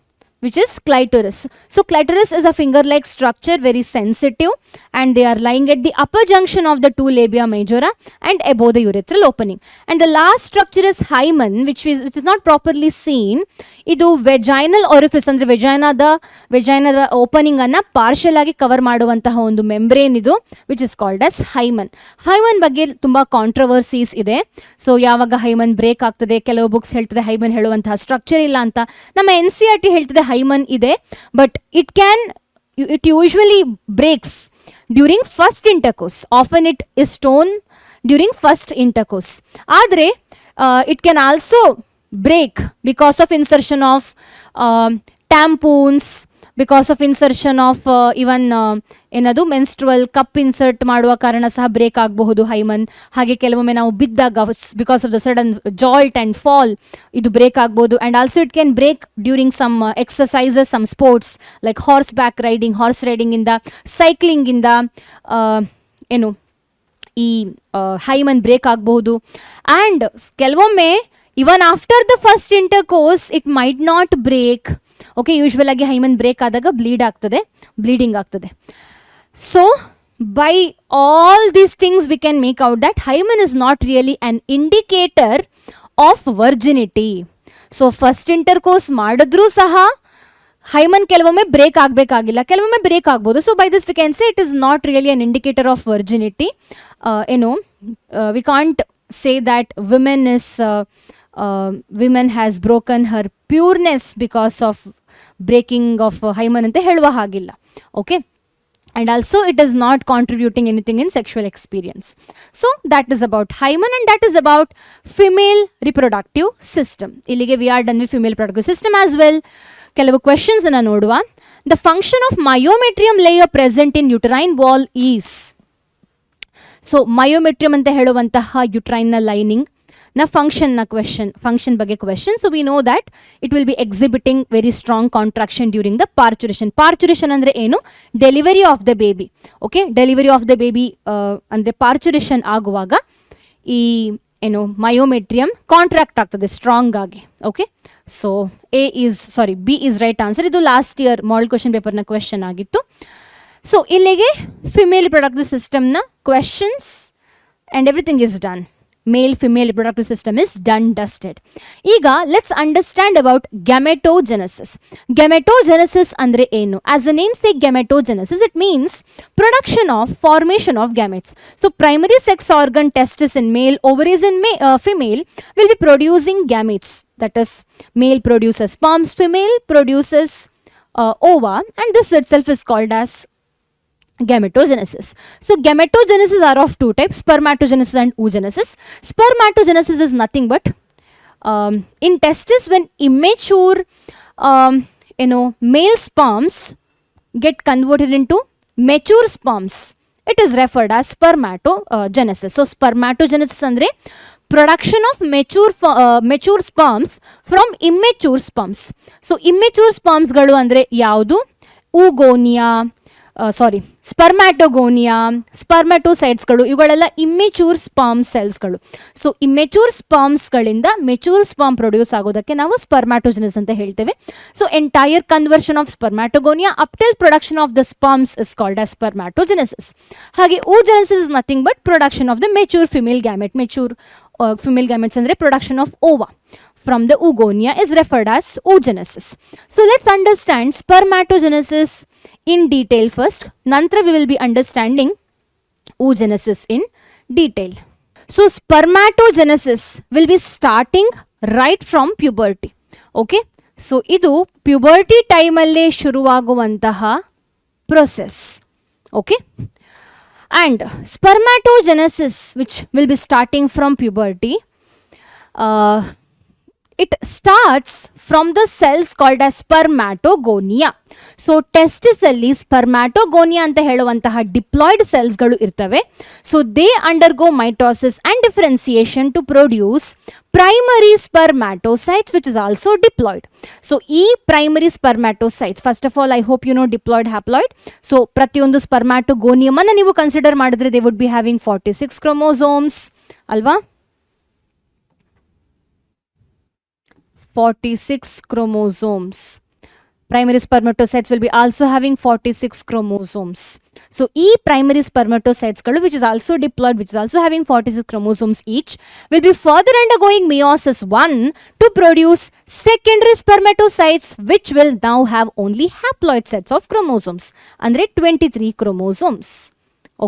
which is clitoris. So clitoris is a finger-like structure, very sensitive, and they are lying at the upper junction of the two labia majora and above the urethral opening. And the last structure is hymen, which is not properly seen. Idu vaginal orifice andre vagina opening anna partial agi cover ಮಾಡುವಂತಹ ಒಂದು membrane idu which is called as hymen. Hymen ಬಗ್ಗೆ ತುಂಬಾ controversies ಇದೆ. So ಯಾವಾಗ hymen break ಆಗ್ತದೆ, ಕೆಲವು books ಹೇಳ್ತದೆ hymen ಹೇಳುವಂತಹ ಸ್ಟ್ರಕ್ಚರ್ ಇಲ್ಲ ಅಂತ. ನಮ್ಮ NCERT ಹೇಳ್ತದೆ hymen ಇದೆ, but it usually breaks during first intercourse. Often it is torn during first intercourse. Adre it can also break because of insertion of tampons, because of insertion of even ಏನದು menstrual cup insert ಮಾಡುವ ಕಾರಣ ಸಹ break ಆಗಬಹುದು hymen. ಹಾಗೆ ಕೆಲವೊಮ್ಮೆ ನಾವು ಬಿದ್ದಾಗ because of the sudden jolt and fall ಇದು ಬ್ರೇಕ್ ಆಗ್ಬೋದು. And also it can break during some exercises, some sports like horse back riding, horse ರೈಡಿಂಗಿಂದ, ಸೈಕ್ಲಿಂಗಿಂದ ಏನು ಈ ಹೈಮನ್ ಬ್ರೇಕ್ ಆಗಬಹುದು. ಆ್ಯಂಡ್ ಕೆಲವೊಮ್ಮೆ even after the first intercourse it might not break. Okay, usually ಆಗಿ hymen break ಆದಾಗ bleeding ಆಗ್ತದೆ. So by all these things we can make out that hymen is not really an indicator of virginity. So first intercourse ಮಾಡಿದ್ರೂ ಸಹ hymen ಕೆಲವೊಮ್ಮೆ break ಆಗಬೇಕಾಗಿಲ್ಲ, ಕೆಲವೊಮ್ಮೆ break ಆಗ್ಬೋದು. So by this we can say it is not really an indicator of virginity. We can't say that women has broken her pureness because of breaking of hymen ಅಂತ ಹೇಳುವ ಹಾಗಿಲ್ಲ. Okay, and also it is not contributing anything in sexual experience. So that is about hymen, and that is about female reproductive system. Illige we are done with female reproductive system as well. Kelavu questions anna noduva. The function of myometrium layer present in uterine wall is. So myometrium ante heluvantaha uterine na lining na function ಬಗ್ಗೆ question. So we know that it will be exhibiting very strong contraction during the parturition ಅಂದ್ರೆ ಏನು, delivery of the baby. Okay, delivery of the baby ಅಂದರೆ parturition ಆಗುವಾಗ ಈ ಮಯೋಮೆಟ್ರಿಯಂ contract ಆಗ್ತದೆ strong ಆಗಿ. Okay, so B is right answer. ಇದು last year model question ಪೇಪರ್ನ question ಆಗಿತ್ತು. ಸೊ ಇಲ್ಲಿಗೆ ಫಿಮೇಲ್ ರಿಪ್ರೊಡಕ್ಟಿವ್ ಸಿಸ್ಟಮ್ನ questions and everything is done. Male female reproductive system is done dusted. Iga let's understand about gametogenesis. Gametogenesis andre enu? As the name says gametogenesis, it means formation of gametes. So primary sex organ testis in male, ovaries in female will be producing gametes. That is, male produces sperms, female produces ova, and this itself is called as gametogenesis. So gametogenesis are of two types, spermatogenesis and oogenesis. Spermatogenesis is nothing but in testis when immature male sperms get converted into mature sperms, it is referred as spermatogenesis. So spermatogenesis andre production of mature sperms from immature sperms. So immature sperms galu andre yaudu, oogonia, spermatogonia, ಸ್ಪರ್ಮ್ಯಾಟೋಸೈಟ್ಸ್ಗಳು, ಇವುಗಳೆಲ್ಲ immature sperm ಸೆಲ್ಸ್ಗಳು. So immature ಸ್ಪರ್ಮ್ಸ್ಗಳಿಂದ mature sperm produce ಆಗೋದಕ್ಕೆ ನಾವು spermatogenesis ಅಂತ ಹೇಳ್ತೇವೆ. So entire conversion of spermatogonia up till production of the sperms is called as spermatogenesis. ಹಾಗೆ oogenesis is nothing but production of the mature female gamete. Mature female gametes ಅಂದರೆ production of ova from the oogonia is referred as oogenesis. So let's understand spermatogenesis in detail first. Nantra we will be understanding oogenesis in detail. So spermatogenesis will be starting right from puberty. Okay, so idu puberty time alle shuruvaguvantaha process. Okay, and spermatogenesis which will be starting from puberty, it starts from the cells called as spermatogonia. So testis alli spermatogonia anta heluvantaha diploid cells galu irtave. So they undergo mitosis and differentiation to produce primary spermatocytes, which is also diploid. So e primary spermatocytes, first of all I hope you know diploid, haploid. So pratiyondu spermatogonium anna ನೀವು consider ಮಾಡಿದ್ರೆ they would be having 46 chromosomes alva, 46 chromosomes. Primary spermatocytes will be also having 46 chromosomes. So e primary spermatocytes which is also diploid, which is also having 46 chromosomes each, will be further undergoing meiosis 1 to produce secondary spermatocytes, which will now have only haploid sets of chromosomes, andre 23 chromosomes.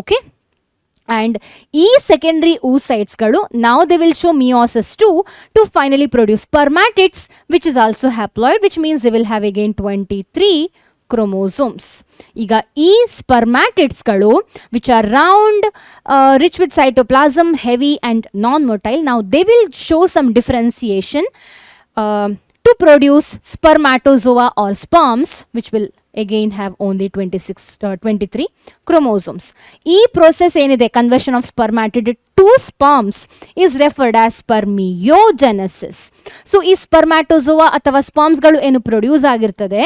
Okay, and e secondary oocytes galu now they will show meiosis 2 to finally produce spermatids, which is also haploid, which means they will have again 23 chromosomes. Iga e spermatids galu which are round, rich with cytoplasm, heavy and non-motile, now they will show some differentiation to produce spermatozoa or sperms, which will again have only 23 chromosomes. E process enide conversion of spermatid to sperms is referred as spermiogenesis. So ee spermatozoa athava sperms galu enu produce agirtade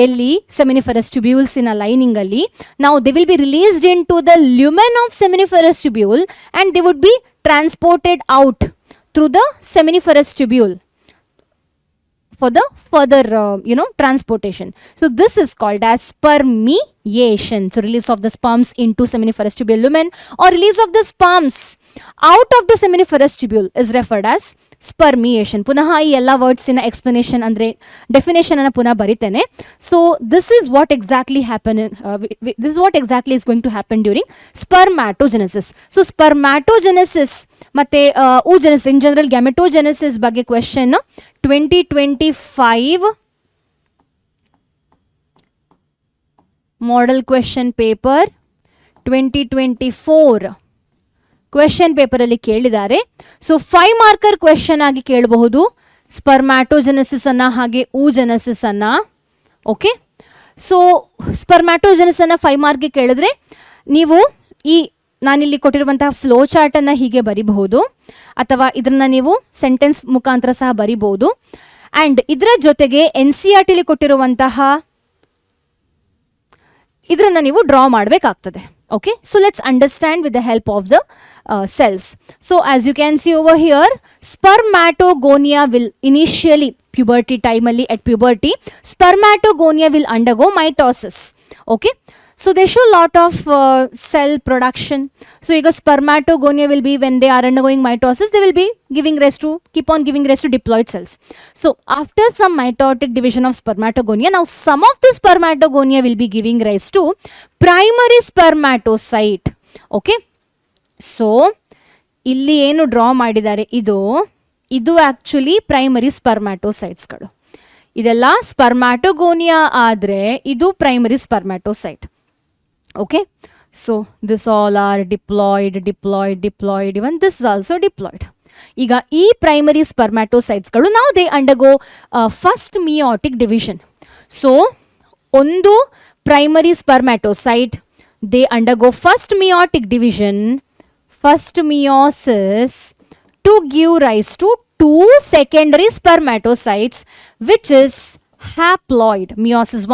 elli seminiferous tubules in a lining alli, now they will be released into the lumen of seminiferous tubule and they would be transported out through the seminiferous tubule for the further transportation. So this is called as spermiogenesis. spermation. So release of the sperms into seminiferous tubule lumen or release of the sperms out of the seminiferous tubule is referred as spermiation. ಪುನಃ ಈ ಎಲ್ಲ ವರ್ಡ್ಸಿನ explanation ಅಂದರೆ definition ಅನ್ನು ಪುನಃ ಬರಿತೇನೆ. So this is what exactly is going to happen during spermatogenesis. So spermatogenesis ಮತ್ತೆ oogenesis in general gametogenesis ಬಗ್ಗೆ question 2025 model question paper 2024 question paper ಅಲ್ಲಿ ಕೇಳಿದ್ದಾರೆ. ಸೊ 5 ಮಾರ್ಕರ್ ಕ್ವೆಶನ್ ಆಗಿ ಕೇಳಬಹುದು ಸ್ಪರ್ಮ್ಯಾಟೋಜೆನೆಸಿಸ್ ಅನ್ನ ಹಾಗೆ oogenesis ಅನ್ನ. ಓಕೆ, ಸೊ ಸ್ಪರ್ಮ್ಯಾಟೋಜೆನೆಸಿಸ್ ಅನ್ನ 5 ಮಾರ್ಕ್ಗೆ ಕೇಳಿದ್ರೆ ನೀವು ಈ ನಾನಿಲ್ಲಿ ಕೊಟ್ಟಿರುವಂತಹ ಫ್ಲೋ ಚಾರ್ಟ್ ಅನ್ನ ಹೀಗೆ ಬರಿಬಹುದು ಅಥವಾ ಇದನ್ನ ನೀವು ಸೆಂಟೆನ್ಸ್ ಮುಖಾಂತರ ಸಹ ಬರಿಬಹುದು. ಅಂಡ್ ಇದರ ಜೊತೆಗೆ NCERT ಲಿ ಕೊಟ್ಟಿರುವಂತಹ ಇದನ್ನ ನೀವು ಡ್ರಾ ಮಾಡಬೇಕಾಗ್ತದೆ. Okay, so let's understand with the help of the cells. So as you can see over here, spermatogonia will initially puberty time alli at puberty spermatogonia will undergo mitosis. Okay, so they show lot of cell production. So ಈಗ spermatogonia will be when they are undergoing mitosis, they will be keep on giving rise to diploid cells. So after some mitotic division of spermatogonia, now some of the spermatogonia will be giving rise to primary spermatocyte. Okay, so ಇಲ್ಲಿ ಏನು draw ಮಾಡಿದ್ದಾರೆ ಇದು actually primary ಸ್ಪರ್ಮ್ಯಾಟೋಸೈಟ್ಸ್ಗಳು. ಇದೆಲ್ಲ ಸ್ಪರ್ಮ್ಯಾಟೋಗೋನಿಯಾ ಆದರೆ ಇದು primary ಸ್ಪರ್ಮ್ಯಾಟೋಸೈಟ್. Okay, so this all are diploid, even this is also diploid. ಈಗ ಈ primary ಸ್ಪರ್ಮ್ಯಾಟೋಸೈಟ್ಸ್ಗಳು now they undergo first meiotic division. So ಒಂದು primary spermatocyte they undergo first meiotic division, first meiosis, to give rise to 2 secondary spermatocytes which is haploid. Meiosis 1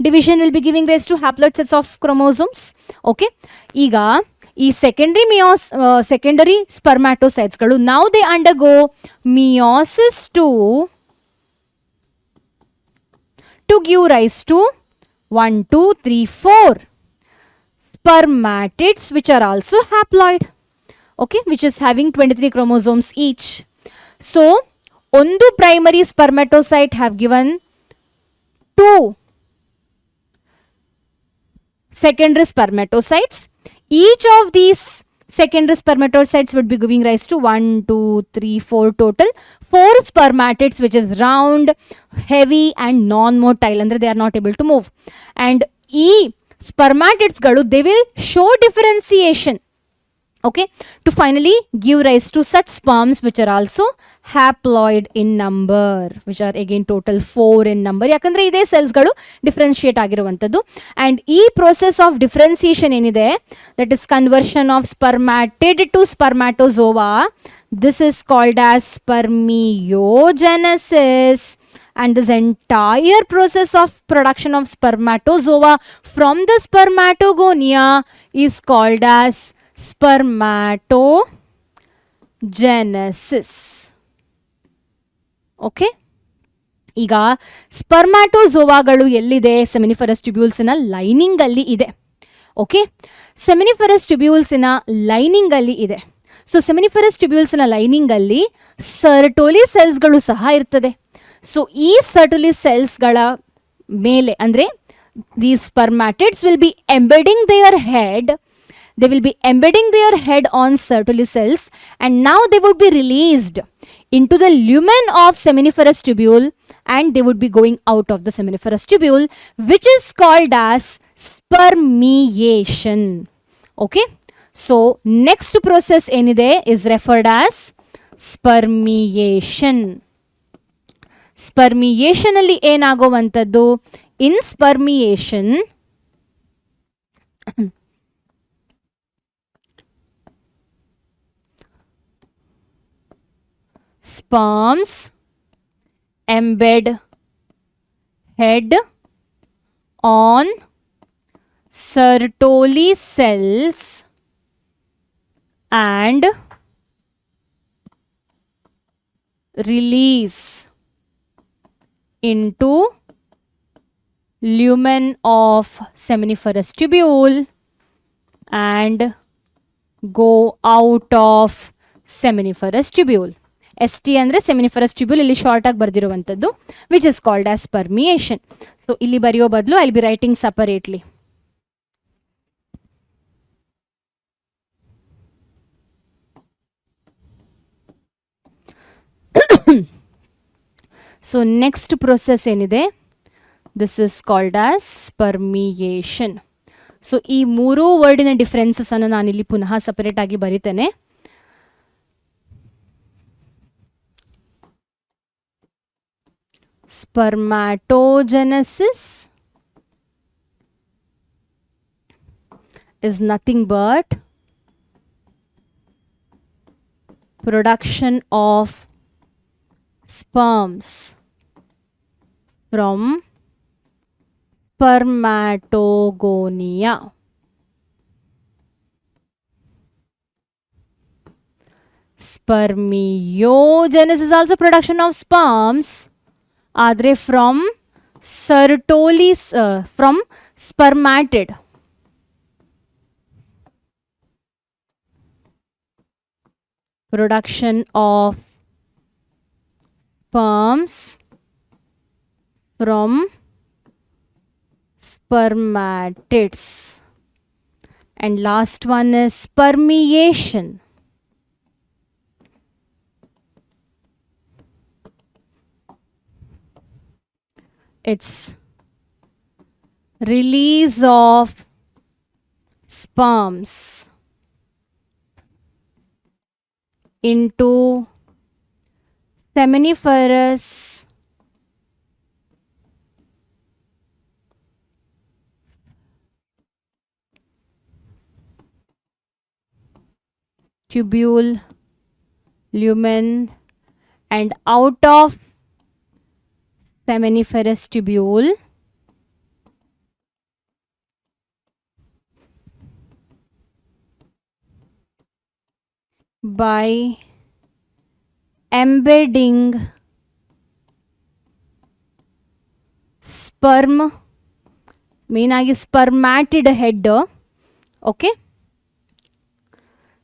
division will be giving rise to haploid sets of chromosomes. Okay, ಈಗ ಈ secondary spermatocytes ಗಳು now they undergo meiosis 2 to give rise to 1, 2, 3, 4 spermatids which are also haploid. Okay, which is having 23 chromosomes each. So ಒಂದು primary spermatocyte have given 2 secondary spermatocytes. Each of these secondary spermatocytes would be giving rise to 1, 2, 3, 4 total 4 spermatids which is round, heavy and non-motile, ಅಂದ್ರೆ they are not able to move. And ಈ spermatids ಗಳು they will show differentiation. Okay, to finally give rise to such sperms which are also haploid in number, which are again total 4 in number. ಯಾಕಂದ್ರೆ ಇದೇ cells ಗಳು differentiate ಆಗಿರುವಂತದ್ದು. And ಈ process of differentiation ಏನಿದೆ that is conversion of spermatid to spermatozoa, this is called as spermiogenesis. And this entire process of production of spermatozoa from the spermatogonia is called as spermatogenesis. Okay, ಈಗ ಸ್ಪರ್ಮ್ಯಾಟೋಜೋವಾಗಳು ಎಲ್ಲಿದೆ? Seminiferous ಟ್ಯೂಬ್ಯೂಲ್ಸಿನ lining ಅಲ್ಲಿ ಇದೆ. Okay, seminiferous ಟ್ಯೂಬ್ಯೂಲ್ಸಿನ lining ಅಲ್ಲಿ ಇದೆ. So seminiferous ಟ್ಯೂಬ್ಯೂಲ್ಸಿನ lining ಅಲ್ಲಿ ಸರ್ಟೋಲಿ ಸೆಲ್ಸ್ಗಳು ಸಹ ಇರ್ತದೆ. So ಈ ಸರ್ಟೋಲಿ ಸೆಲ್ಸ್ಗಳ ಮೇಲೆ ಅಂದರೆ these spermatids will be embedding their head. They will be embedding their head on Sertoli cells, and now they would be released into the lumen of seminiferous tubule, and they would be going out of the seminiferous tubule, which is called as spermiation. Okay, so next process enide is referred as spermiation. Spermiation alli ಏನಾಗುವಂಥದ್ದು? In spermiation sperms embed head on Sertoli cells and release into lumen of seminiferous tubule and go out of seminiferous tubule. ST ಅಂದರೆ seminiferous tubule, ಇಲ್ಲಿ short ಆಗಿ ಬರ್ದಿರುವಂಥದ್ದು, which is called as permeation. So ಇಲ್ಲಿ ಬರೆಯೋ ಬದಲು I'll be writing separately. So next process ಏನಿದೆ, this is called as permeation. So ಈ ಮೂರೂ ವರ್ಡಿನ differences ಅನ್ನು ನಾನಿಲ್ಲಿ ಪುನಃ ಸಪರೇಟ್ ಆಗಿ ಬರಿತೇನೆ. Spermatogenesis is nothing but production of sperms from spermatogonia. Spermiogenesis is also production of sperms, ಆದರೆ from from spermatid. Production of sperms from spermatids. And last one is permeation. It's release of sperms into seminiferous tubule, lumen, and out of seminiferous tubule by embedding sperm, main agi spermatid head, okay,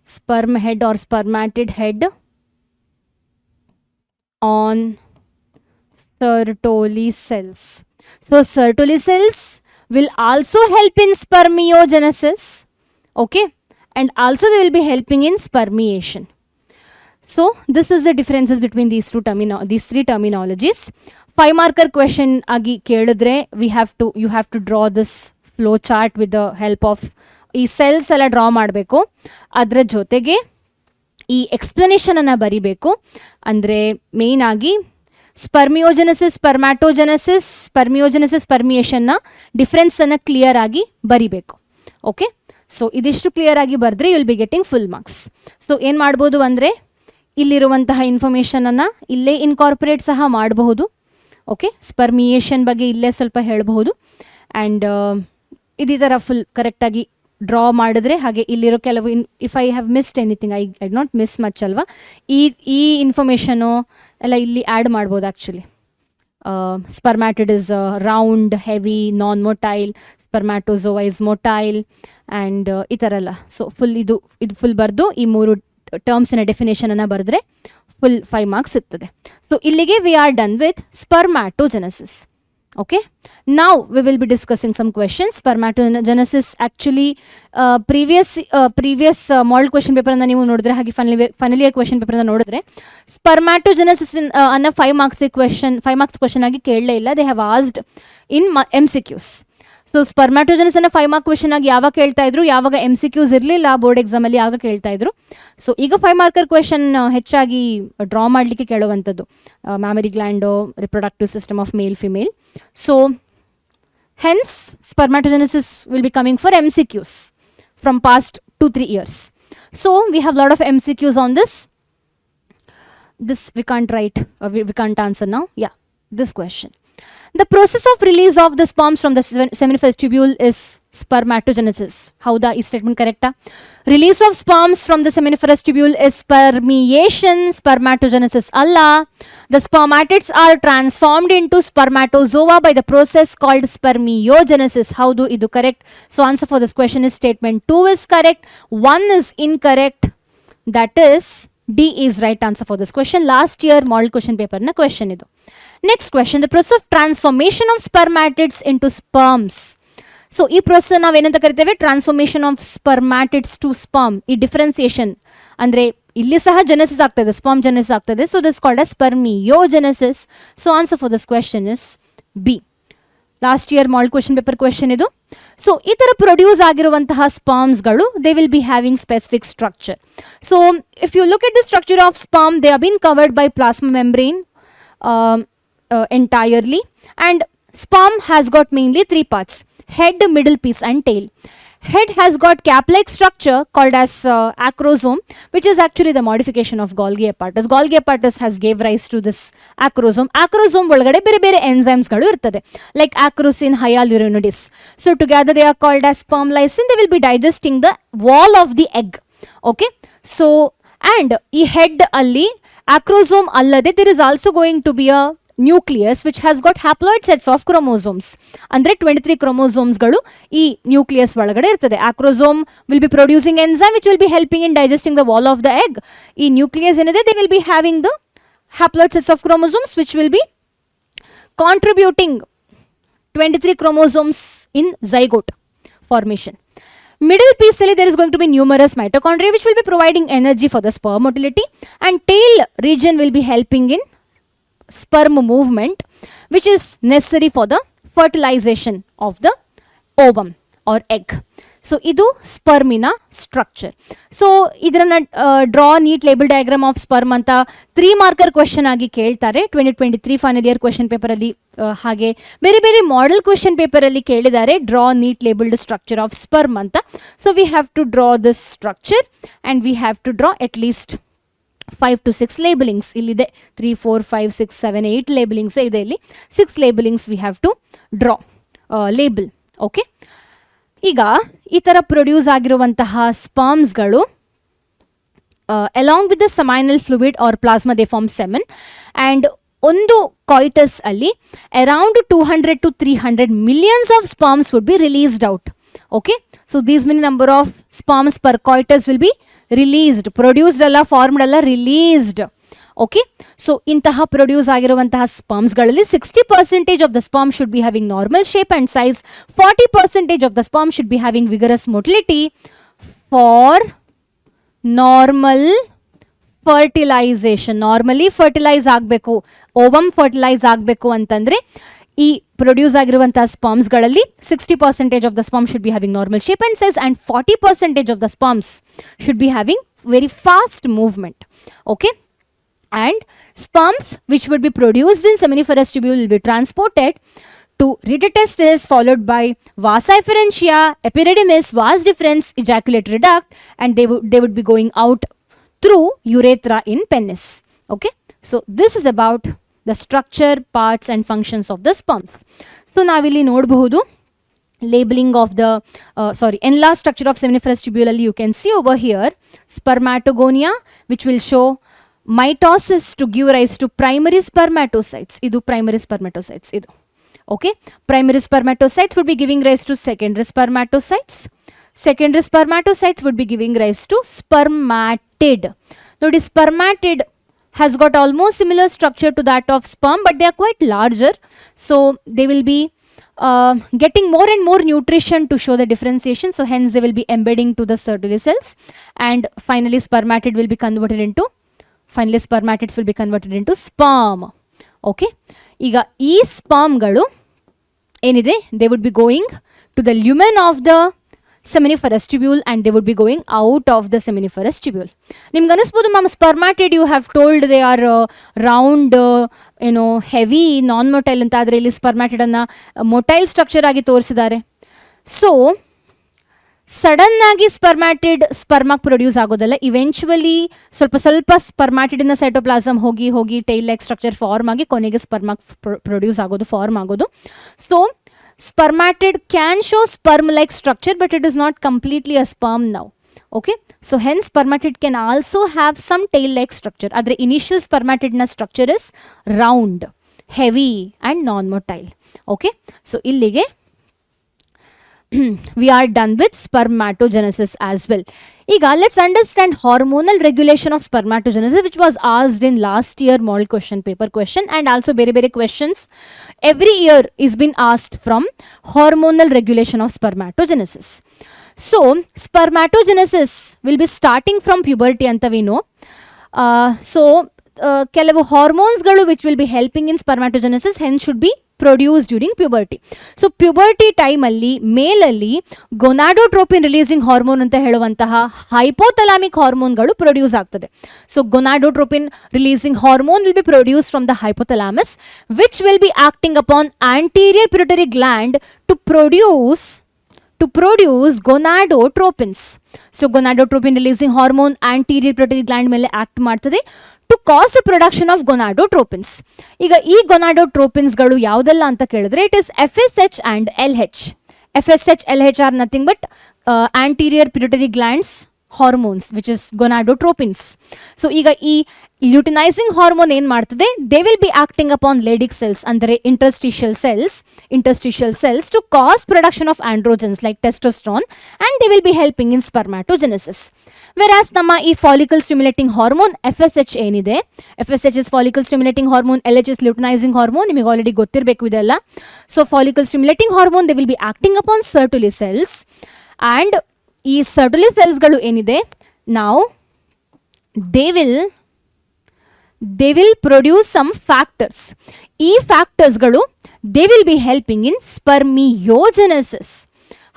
sperm head or spermatid head on Sertoli cells. So Sertoli cells will also help in spermiogenesis, okay, and also they will be helping in spermiation. So this is the differences between these three terminologies. 5 marker question agi kelidre you have to draw this flow chart with the help of ಈ cells ಎಲ್ಲ draw ಮಾಡಬೇಕು. ಅದರ ಜೊತೆಗೆ ಈ explanation ಅನ್ನು ಬರಿಬೇಕು. ಅಂದರೆ main ಆಗಿ ಸ್ಪರ್ಮಿಯೋಜೆನೆಸಿಸ್, ಸ್ಪರ್ಮಿಯೋಜೆನೆಸಿಸ್, ಪರ್ಮಿಯೇಷನ್ನ ಡಿಫ್ರೆನ್ಸನ್ನು ಕ್ಲಿಯರ್ ಆಗಿ ಬರಿಬೇಕು. ಓಕೆ, ಸೊ ಇದಿಷ್ಟು ಕ್ಲಿಯರ್ ಆಗಿ ಬರೆದ್ರೆ you will be getting full marks. So ಏನು ಮಾಡ್ಬೋದು ಅಂದರೆ ಇಲ್ಲಿರುವಂತಹ ಇನ್ಫಾರ್ಮೇಷನನ್ನು ಇಲ್ಲೇ ಇನ್ಕಾರ್ಪೊರೇಟ್ ಸಹ ಮಾಡಬಹುದು. ಓಕೆ, ಸ್ಪರ್ಮಿಯೇಷನ್ ಬಗ್ಗೆ ಇಲ್ಲೇ ಸ್ವಲ್ಪ ಹೇಳಬಹುದು. ಆ್ಯಂಡ್ ಇದೇ ಥರ ಫುಲ್ ಕರೆಕ್ಟಾಗಿ ಡ್ರಾ ಮಾಡಿದ್ರೆ, ಹಾಗೆ ಇಲ್ಲಿರೋ ಕೆಲವು if I have missed anything, I not miss much ಅಲ್ವಾ, ಈ ಇನ್ಫಾರ್ಮೇಷನು ಎಲ್ಲ ಇಲ್ಲಿ ಆ್ಯಡ್ ಮಾಡ್ಬೋದು. Actually spermatid is round, heavy, non motile, spermatozoa is motile and ಈ ಥರ ಎಲ್ಲ. ಸೊ ಫುಲ್ ಇದು ಫುಲ್ ಬರೆದು ಈ 3 ಟರ್ಮ್ಸಿನ ಡೆಫಿನೇಷನನ್ನು ಬರೆದ್ರೆ ಫುಲ್ 5 ಮಾರ್ಕ್ಸ್ ಸಿಗ್ತದೆ. ಸೊ ಇಲ್ಲಿಗೆ we are done with spermatogenesis. Okay, now we will be discussing some questions. Spermatogenesis actually previous model question paper anna ನೀವು ನೋಡಿದ್ರೆ, ಹಾಗೆ ಫೈನಲ್ ಇಯರ್ ಕ್ವೆಶ್ಚನ್ ಪೇಪರ್ ಅನ್ನು ನೋಡಿದ್ರೆ ಸ್ಪರ್ಮ್ಯಾಟೋಜೆನೆಸಿಸ್ ಅನ್ನ 5 ಮಾರ್ಕ್ಸ್ ಕ್ವೆಶ್ಚನ್ ಆಗಿ ಕೇಳಲೇ ಇಲ್ಲ. They have asked in MCQs. So spermatogenesis ಅನ್ನ 5 mark question ಆಗಿ ಯಾವಾಗ ಕೇಳ್ತಾ ಇದ್ರು, ಯಾವಾಗ MCQs ಇರಲಿಲ್ಲ ಬೋರ್ಡ್ ಎಕ್ಸಾಮಲ್ಲಿ ಆಗ ಕೇಳ್ತಾ ಇದ್ರು. ಸೊ ಈಗ 5 ಮಾರ್ಕರ್ ಕ್ವೆಶ್ಚನ್ ಹೆಚ್ಚಾಗಿ ಡ್ರಾ ಮಾಡಲಿಕ್ಕೆ ಕೇಳುವಂಥದ್ದು, mammary gland, reproductive system of male female. So hence spermatogenesis will be coming for MCQs from past 2-3 years. So we have a lot of MCQs on this we can't write, we can't answer now. Yeah, this question. The process of release of the sperms from the seminiferous tubule is spermatogenesis. ಹೌದಾ ಈ statement ಕರೆಕ್ಟಾ? Release of sperms from the seminiferous tubule is spermiation, spermatogenesis ಅಲ್ಲ. The spermatids are transformed into spermatozoa by the process called spermiogenesis. ಹೌದು, ಇದು correct. So answer for this question is statement 2 is correct, 1 is incorrect. That is D is right answer for this question. Last year model question paper na question idu. Next question, the process of transformation of spermatids into sperms. So ee process ನಾವು ಏನಂತ ಕರಿತೇವೆ? Transformation of spermatids to sperm. ಈ differentiation ಅಂದ್ರೆ ಇಲ್ಲಿ ಸಹ genesis ಆಗ್ತದೆ, sperm genesis ಆಗ್ತದೆ. So this called as spermiogenesis. So answer for this question is B. Last year model question paper question ಇದು. ಸೊ ಈ ಥರ ಪ್ರೊಡ್ಯೂಸ್ ಆಗಿರುವಂತಹ ಸ್ಪರ್ಮ್ಸ್ಗಳು they will be having specific structure. So if you look at the structure of sperm, they are been covered by plasma membrane entirely, and sperm has got mainly 3 parts: head, middle piece and tail. Head has got cap-like structure called as acrosome, which is actually the modification of Golgi apparatus. Golgi apparatus has gave rise to this acrosome. Acrosome ಒಳಗಡೆ ಬೇರೆ ಬೇರೆ enzymes ಗಳು ಇರ್ತದೆ, like acrosin, hyaluronidase. So together they are called as sperm lysine. They will be digesting the wall of the egg. Okay, so and ಈ head ಅಲ್ಲಿ acrosome ಅಲ್ಲದೆ there is also going to be a nucleus which has got haploid sets of chromosomes. ಅಂದ್ರೆ 23 chromosomes ಗಳು ಈ nucleus ಒಳಗಡೆ ಇರ್ತದೆ. acrosome will be producing enzyme which will be helping in digesting the wall of the egg. ಈ nucleus ಏನಿದೆ, they will be having the haploid sets of chromosomes which will be contributing 23 chromosomes in zygote formation. Middle piece ಅಲ್ಲಿ there is going to be numerous mitochondria which will be providing energy for the sperm motility, and tail region will be helping in sperm movement which is necessary for the fertilization of the ovum or egg. So idu spermina structure. So idrana draw neat label diagram of sperm anta 3 marker question agi keltare 2023 final year question paper alli. ಹಾಗೆ ಬೇರೆ ಬೇರೆ model question paper ಅಲ್ಲಿ ಕೇಳಿದ್ದಾರೆ draw neat labelled structure of sperm ಅಂತ. So we have to draw this structure and we have to draw at least 5 to 6 labelings. ಇಲ್ಲಿದೆ 3, 4, 5, 6, 7, 8 labelings ಇದೆ ಇಲ್ಲಿ. 6 labelings we have to draw label. Okay, ಈಗ ಈ ಥರ produce ಆಗಿರುವಂತಹ ಸ್ಪರ್ಮ್ಸ್ಗಳು along with the seminal fluid or plasma they form semen, and ಒಂದು coitus ಅಲ್ಲಿ around 200 to 300 millions of sperms would be released out. Okay, so these many number of sperms per coitus will be released, produced ಅಲ್ಲ, formed ಅಲ್ಲ, released. Okay, so ಇಂತಹ produce ಆಗಿರುವಂತಹ ಸ್ಪರ್ಮ್ಸ್ಗಳಲ್ಲಿ 60% of the sperm should be having normal shape and size, 40% of the sperm should be having vigorous motility for normal fertilization. Normally fertilise ಆಗಬೇಕು, ovum fertilise ಆಗಬೇಕು ಅಂತಂದರೆ ಈ produce ಆಗಿರುವಂತಹ ಸ್ಪರ್ಮ್ಸ್ಗಳಲ್ಲಿ 60% of the sperm should be having normal shape and size, and 40% of the sperms should be having very fast movement. Okay, and sperms which would be produced in seminiferous tubule will be transported to retestis, followed by vas efferentia, epididymis, vas deferens, ejaculatory duct, and they would be going out through urethra in penis. Okay, so this is about the structure, parts and functions of the sperms. So navilli nodಬಹುದು labeling of the enlarged structure of seminiferous tubule. You can see over here spermatogonia, which will show mitosis to give rise to primary spermatocytes. Idu primary spermatocytes idu. Okay, primary spermatocytes would be giving rise to secondary spermatocytes. Secondary spermatocytes would be giving rise to spermatid. Nodi, spermatid has got almost similar structure to that of sperm, but they are quite larger, so they will be getting more and more nutrition to show the differentiation, so hence they will be embedding to the Sertoli cells, and finally spermatids will be converted into sperm. Okay, ಈಗ ಈ ಸ್ಪರ್ಮ್ಗಳು ಏನಿದೆ, they would be going to the lumen of the seminiferous tubule and they would be going out of the seminiferous tubule. ನಿಮ್ಗೆ ಅನಿಸ್ಬೋದು ma'am spermatid you have told they are round heavy non motile ಅಂತ, ಆದರೆ ಇಲ್ಲಿ ಸ್ಪರ್ಮ್ಯಾಟಿಡನ್ನು motile structure ಆಗಿ ತೋರಿಸಿದ್ದಾರೆ. So sudden ಆಗಿ ಸ್ಪರ್ಮಾಕ್ produce ಆಗೋದಲ್ಲ. Eventually ಸ್ವಲ್ಪ ಸ್ಪರ್ಮ್ಯಾಟಿಡ್ ಇನ್ cytoplasm ಹೋಗಿ ಟೈಲ್ ಲೈಕ್ ಸ್ಟ್ರಕ್ಚರ್ ಫಾರ್ಮ್ ಆಗಿ ಕೊನೆಗೆ ಸ್ಪರ್ಮಾಕ್ ಪ್ರೊಡ್ಯೂಸ್ ಆಗೋದು, ಫಾರ್ಮ್ ಆಗೋದು. So spermatid can show sperm like structure, but it is not completely a sperm now. Okay, so hence spermatid can also have some tail like structure. Adre initial spermatid na structure is round, heavy and non-motile. Okay, so illige we are done with spermatogenesis as well. Iga let's understand hormonal regulation of spermatogenesis, which was asked in last year model question paper question, and also very questions every year is been asked from hormonal regulation of spermatogenesis. So spermatogenesis will be starting from puberty anta we know. ಕೆಲವು ಹಾರ್ಮೋನ್ಸ್ಗಳು which will be helping in spermatogenesis hence should be produce during puberty. So puberty ಟೈಮಲ್ಲಿ ಮೇಲಲ್ಲಿ gonadotropin releasing hormone ಅಂತ ಹೇಳುವಂತಹ hypothalamic ಹಾರ್ಮೋನ್ಗಳು produce ಆಗ್ತದೆ. So gonadotropin releasing hormone will be produce from the hypothalamus which will be acting upon anterior pituitary gland to produce gonadotropins. So gonadotropin releasing hormone anterior pituitary gland ಮೇಲೆ act ಮಾಡ್ತದೆ to cause the production of gonadotropins. ಈಗ ಈ gonadotropins ಗಳು ಯಾವುದೆಲ್ಲ ಅಂತ ಕೇಳಿದ್ರೆ it is FSH and LH. FSH, LH are nothing but anterior pituitary glands hormones which is gonadotropins. So ಈಗ ಈ luteinizing hormone ಏನು ಮಾಡ್ತದೆ, they will be acting upon Leydig cells ಅಂದರೆ interstitial cells to cause production of androgens like testosterone, and they will be helping in spermatogenesis. Whereas ನಮ್ಮ ಈ follicle stimulating hormone FSH ಏನಿದೆ, FSH is follicle stimulating hormone, LH is luteinizing hormone, ನಿಮಗೆ already ಗೊತ್ತಿರಬೇಕು ಇದೆಲ್ಲ. So follicle stimulating hormone they will be acting upon Sertoli cells, and ಈ Sertoli cells ಗಳು ಏನಿದೆ now they will produce some factors. ಈ factors ಗಳು they will be helping in spermiogenesis.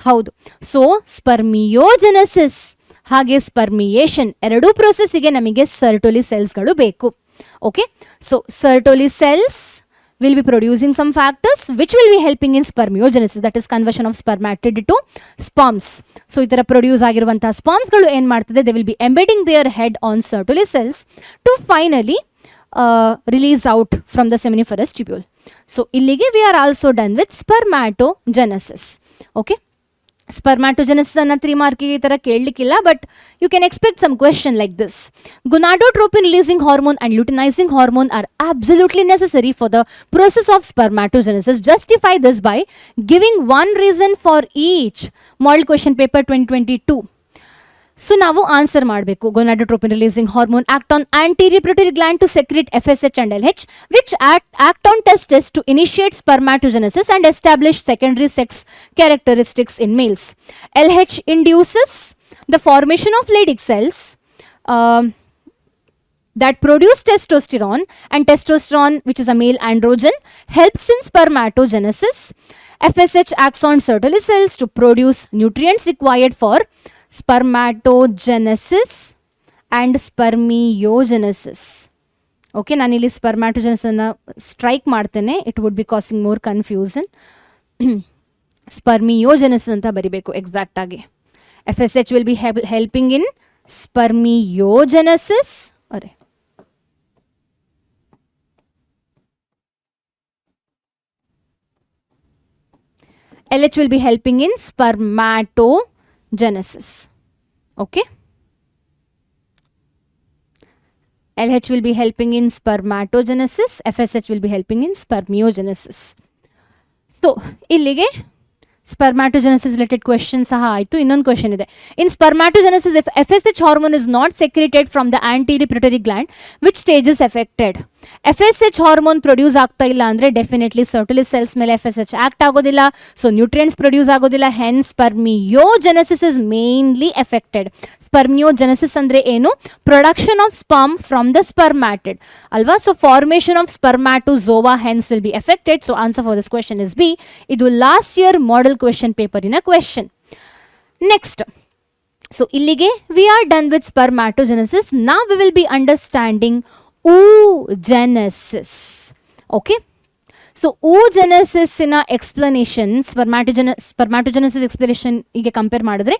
ಹೌದು, ಸೊ spermiogenesis ಹಾಗೆ ಸ್ಪರ್ಮಿಯೇಷನ್ ಎರಡೂ ಪ್ರೋಸೆಸ್ಸಿಗೆ ನಮಗೆ ಸರ್ಟೋಲಿ ಸೆಲ್ಸ್ಗಳು ಬೇಕು. Okay, so Sertoli cells will be producing some factors which will be helping in spermiogenesis, that is conversion of spermatid to sperms. So itara produce ಆಗಿರುವಂತಹ sperms ಗಳು ಏನು ಮಾಡ್ತದೆ, they will be embedding their head on Sertoli cells to finally release out from the seminiferous tubule. So illige we are also done with spermatogenesis. Okay, spermatogenesis ಅನ್ನ 3 ಮಾರ್ಕಿಗೆ ಈ ತರ ಕೇಳಲಿಕ್ಕಿಲ್ಲ, but you can expect some question like this. gonadotropin releasing hormone and luteinizing hormone are absolutely necessary for the process of spermatogenesis. Justify this by giving one reason for each. Model question paper 2022. So ನಾವು answer ಮಾಡಬೇಕು. gonadotropin releasing hormone act on anterior pituitary gland to secrete FSH and LH, which act on testes to initiate spermatogenesis and establish secondary sex characteristics in males. LH induces the formation of Leydig cells that produce testosterone, and testosterone, which is a male androgen, helps in spermatogenesis. FSH acts on Sertoli cells to produce nutrients required for spermatogenesis and spermiogenesis. Okay, ನಾನಿಲ್ಲಿ ಸ್ಪರ್ಮ್ಯಾಟೋಜೆನೆಸನ್ನು strike ಮಾಡ್ತೇನೆ, it would be causing more confusion. Spermiogenesis ಅಂತ ಬರಿಬೇಕು exact ಆಗಿ. FSH will be helping in spermiogenesis. ಅರೆ LH will be helping in spermatogenesis. Okay, LH will be helping in spermatogenesis, FSH will be helping in spermiogenesis. So illige spermatogenesis related question ಸಹ ಆಯಿತು. ಇನ್ನೊಂದು question ಇದೆ. ಇನ್ spermatogenesis if FSH hormone is not secreted from the anterior pituitary gland, which stage is affected? FSH hormone produce ಆಗ್ತಾ ಇಲ್ಲ ಅಂದರೆ definitely Sertoli cells ಮೇಲೆ FSH act ಆಗೋದಿಲ್ಲ, so nutrients produce ಆಗೋದಿಲ್ಲ, hence spermiogenesis is mainly affected. Spermiogenesis ಅಂದರೆ ಏನು? Production of sperm from the spermatid ಅಲ್ವಾ. So formation of spermatozoa hence will be affected. So answer for this question is B. ಇದು last year model question ಪೇಪರಿನ question. Next, so ಇಲ್ಲಿಗೆ we are done with spermatogenesis. Now we will be understanding oogenesis. Okay, ಸೊ oogenesis explanation spermatogenesis explanation ಹೀಗೆ compare ಮಾಡಿದ್ರೆ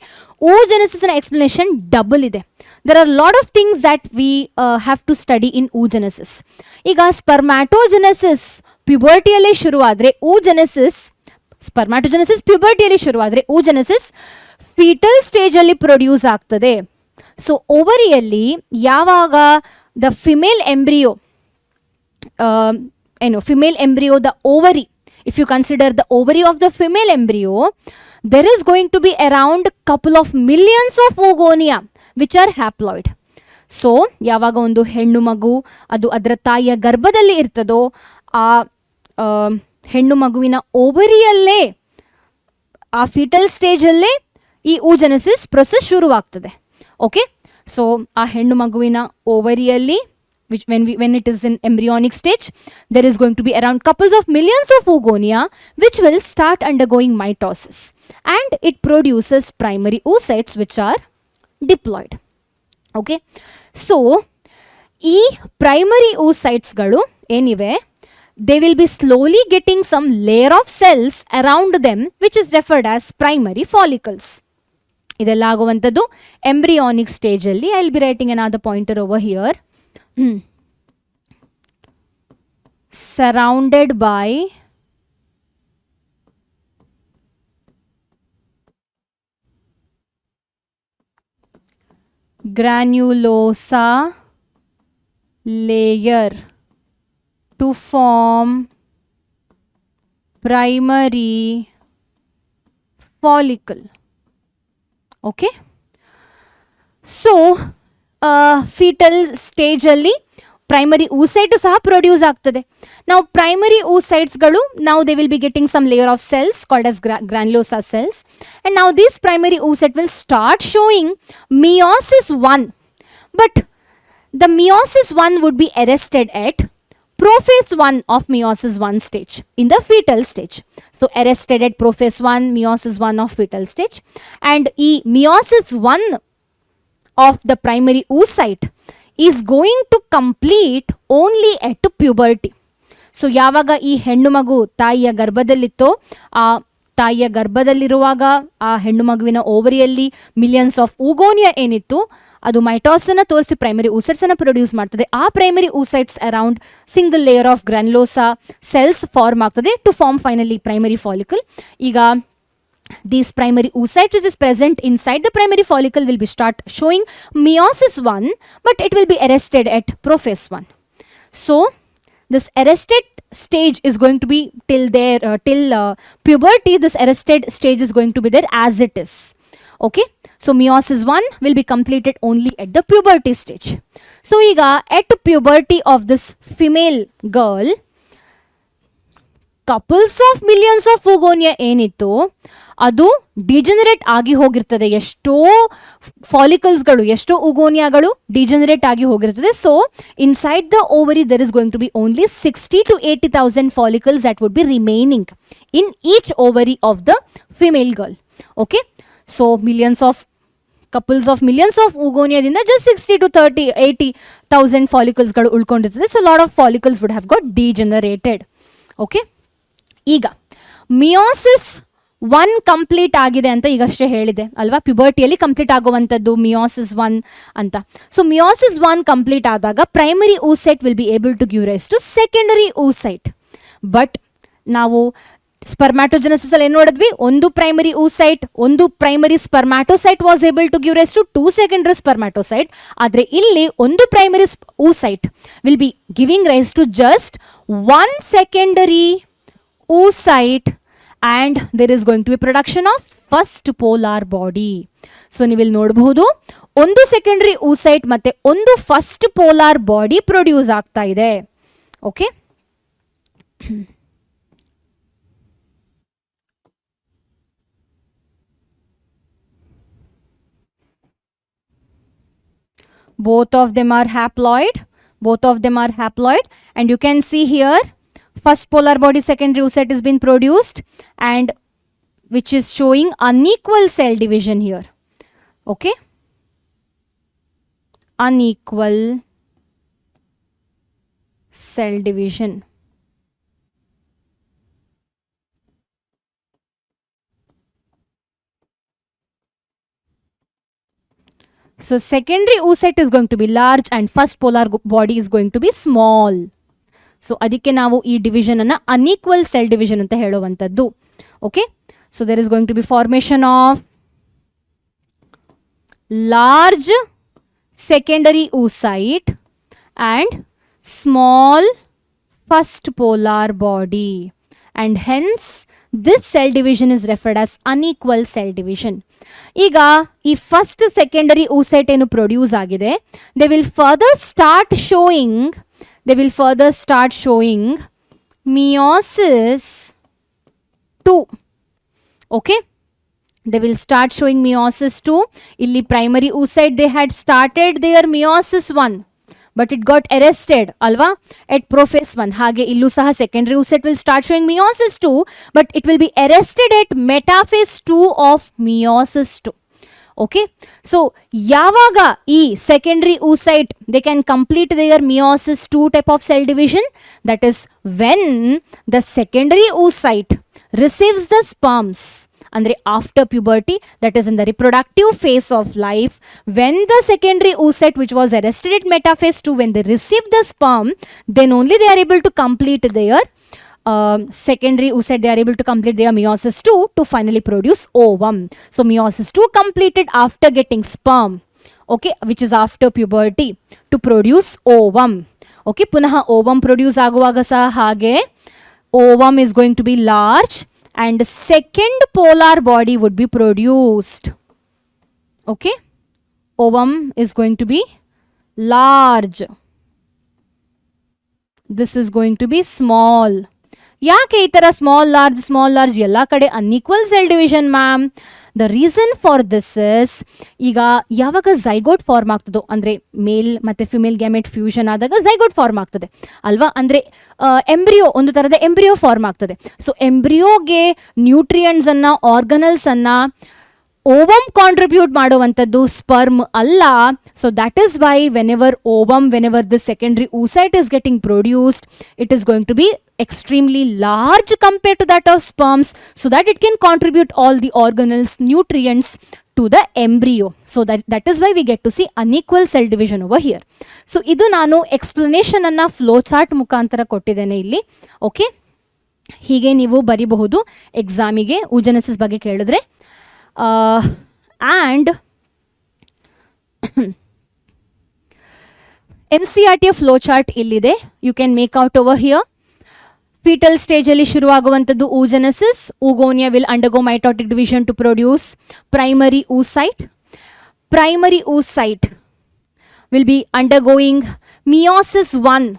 oogenesis explanation double ಇದೆ. There are lot of things that we have to study in oogenesis. ಈಗ spermatogenesis ಪ್ಯುಬರ್ಟಿಯಲ್ಲೇ ಶುರುವಾದರೆ spermatogenesis ಪ್ಯುಬರ್ಟಿಯಲ್ಲಿ ಶುರುವಾದರೆ oogenesis foetal ಸ್ಟೇಜಲ್ಲಿ ಪ್ರೊಡ್ಯೂಸ್ ಆಗ್ತದೆ. ಸೊ ಓವರಿಯಲ್ಲಿ ಯಾವಾಗ the female embryo female embryo, the ovary, if you consider the ovary of the female embryo, there is going to be around couple of millions of oogonia which are haploid. So ಯಾವಾಗ ಒಂದು ಹೆಣ್ಣು ಮಗು ಅದು ಅದರ ತಾಯಿಯ ಗರ್ಭದಲ್ಲಿ ಇರ್ತದೋ ಆ ಹೆಣ್ಣು ಮಗುವಿನ ಓವರಿಯಲ್ಲೇ ಆ ಫೀಟಲ್ ಸ್ಟೇಜಲ್ಲೇ ಈ oogenesis ಪ್ರೊಸೆಸ್ ಶುರುವಾಗ್ತದೆ. ಓಕೆ, ಸೊ ಆ ಹೆಣ್ಣು ಮಗುವಿನ ಓವರಿಯಲ್ಲಿ when it is in embryonic stage, there is going to be around couples of millions of oogonia which will start undergoing mitosis, and it produces primary oocytes which are diploid. Okay, so ee primary oocytes galu enive, they will be slowly getting some layer of cells around them which is referred as primary follicles. ಇದೆಲ್ಲ ಆಗುವಂಥದ್ದು embryonic stage ಅಲ್ಲಿ. I will be writing another pointer over here. Surrounded by granulosa layer to form primary follicle. Okay, so fetal stage ಅಲ್ಲಿ primary oocyte ಸಹ produce ಆಗ್ತದೆ. ನಾವು primary oocytesಗಳು now they will be getting some layer of cells called as granulosa cells, and now this primary oocyte will start showing meiosis 1, but the meiosis 1 would be arrested at prophase 1 of meiosis 1 stage in the fetal stage. So arrested at prophase 1, meiosis 1 of fetal stage, and ಈ meiosis 1 of the primary oocyte is going to complete only at puberty. So ಯಾವಾಗ ಈ ಹೆಣ್ಣು ಮಗು ತಾಯಿಯ ಗರ್ಭದಲ್ಲಿತ್ತೋ ಆ ತಾಯಿಯ ಗರ್ಭದಲ್ಲಿರುವಾಗ ಆ ಹೆಣ್ಣು ಮಗುವಿನ ಓವರಿಯಲ್ಲಿ ಮಿಲಿಯನ್ಸ್ ಆಫ್ oogonia ಏನಿತ್ತು ಅದು ಮೈಟಾಸನ್ನು ತೋರಿಸಿ ಪ್ರೈಮರಿ oocytes ಪ್ರೊಡ್ಯೂಸ್ ಮಾಡ್ತದೆ. ಆ primary oocytes around single layer of granulosa cells form ಆಗ್ತದೆ to form finally primary follicle. ಈಗ these primary oocyte which is present inside the primary follicle will be start showing meiosis 1, but it will be arrested at prophase 1. So this arrested stage is going to be till puberty. This arrested stage is going to be there as it is. Okay, so meiosis 1 will be completed only at the puberty stage. So iga at puberty of this female girl, couples of millions of oogonia ಏನಿತ್ತು ಅದು degenerate ಆಗಿ ಹೋಗಿರ್ತದೆ. ಎಷ್ಟೋ ಫಾಲಿಕಲ್ಸ್ಗಳು, ಎಷ್ಟೋ oogonia-ಗಳು degenerate ಆಗಿ ಹೋಗಿರ್ತದೆ. So inside the ovary there is going to be only 60 to 80,000 follicles that would be remaining in each ovary of the female girl. Okay, so couples of millions of oogonia-ದಿಂದ just 60 to 80,000 ಫಾಲಿಕಲ್ಸ್ಗಳು ಉಳ್ಕೊಂಡಿರ್ತದೆ. So lot of follicles would have got degenerated. Okay, ಈಗ meiosis 1 complete ಆಗಿದೆ ಅಂತ ಈಗಷ್ಟೇ ಹೇಳಿದೆ ಅಲ್ವಾ, ಪ್ಯುಬರ್ಟಿಯಲ್ಲಿ complete ಆಗುವಂಥದ್ದು ಮಿಯೋಸಿಸ್ 1 ಅಂತ. ಸೊ ಮಿಯೋಸಿಸ್ 1 ಕಂಪ್ಲೀಟ್ ಆದಾಗ primary oocyte will be able to give rise to secondary oocyte. But ನಾವು ಸ್ಪರ್ಮ್ಯಾಟೋಜೆನೆಸಿಸ್ ಅಲ್ಲಿ ಏನು ನೋಡಿದ್ವಿ, ಒಂದು ಪ್ರೈಮರಿ oocyte, ಒಂದು primary spermatocyte was able to give rise to 2 secondary spermatocyte. ಆದರೆ ಇಲ್ಲಿ ಒಂದು primary oocyte will be giving rise to just 1 secondary oocyte, and there is going to be production of first polar body. So ನೀವಿಲ್ಲಿ ನೋಡಬಹುದು ಒಂದು secondary oocyte ಮತ್ತೆ ಒಂದು first polar body produce ಆಗ್ತಾ ಇದೆ. Okay, both of them are haploid, and you can see here first polar body, secondary oocyte is being produced, and which is showing unequal cell division here. Okay, unequal cell division. So secondary oocyte is going to be large and first polar body is going to be small. So ಅದಕ್ಕೆ ನಾವು ಈ division ಅನ್ನ unequal cell division ಅಂತ ಹೇಳುವಂಥದ್ದು. Okay, so there is going to be formation of large secondary oocyte and small first polar body, and hence this cell division is referred as unequal cell division. ಈಗ ಈ first secondary oocyte ಏನು produce ಆಗಿದೆ, they will further start showing meiosis 2. Okay, they will start showing meiosis 2. Illi primary oocyte they had started their meiosis 1, but it got arrested alva at prophase 1. Hage illu saha secondary oocyte will start showing meiosis 2, but it will be arrested at metaphase 2 of meiosis 2. Okay, so yavaga e secondary oocyte they can complete their meiosis 2 type of cell division, that is when the secondary oocyte receives the sperms andre after puberty, that is in the reproductive phase of life, when the secondary oocyte which was arrested at metaphase 2, when they receive the sperm, then only they are able to complete their secondary oocyte, they are able to complete their meiosis 2 to finally produce ovum. So meiosis 2 completed after getting sperm, okay, which is after puberty, to produce ovum. Okay, punaha ovum produce aguvaga saha hage ovum is going to be large and second polar body would be produced. Okay, ovum is going to be large, this is going to be small. ಯಾಕೆ ಈ ಥರ small large ಎಲ್ಲ ಕಡೆ unequal cell division ma'am? The reason for this is, ಈಗ ಯಾವಾಗ zygote form ಆಗ್ತದೋ, ಅಂದರೆ male ಮತ್ತು ಫಿಮೇಲ್ ಗ್ಯಾಮೆಟ್ ಫ್ಯೂಷನ್ ಆದಾಗ ಝೈಗೋಟ್ ಫಾರ್ಮ್ ಆಗ್ತದೆ ಅಲ್ವಾ, ಅಂದರೆ ಎಂಬ್ರಿಯೋ, ಒಂದು ಥರದ ಎಂಬ್ರಿಯೋ ಫಾರ್ಮ್ ಆಗ್ತದೆ. ಸೊ ಎಂಬ್ರಿಯೋಗೆ ನ್ಯೂಟ್ರಿಯೆಂಟ್ಸನ್ನು, ಆರ್ಗನಲ್ಸನ್ನು ಓವಮ್ ಕಾಂಟ್ರಿಬ್ಯೂಟ್ ಮಾಡುವಂಥದ್ದು ಸ್ಪರ್ಮ್ ಅಲ್ಲ. So that is why whenever this secondary oocyte is getting produced, it is going to be extremely large compared to that of sperms, so that it can contribute all the organelles, nutrients to the embryo. So that is why we get to see unequal cell division over here. So idu nanu explanation anna flow chart mukantara kottidene illi. Okay, hige ನೀವು ಬರಿಬಹುದು ಎಕ್ಸಾಮಿಗೆ oogenesis ಬಗ್ಗೆ ಕೇಳಿದ್ರೆ. And NCERT flow chart illide, you can make out over here. Fetal stage alli shuru aguvanthaddu oogenesis, oogonia will undergo mitotic division to produce primary oocyte. Primary oocyte will be undergoing meiosis 1,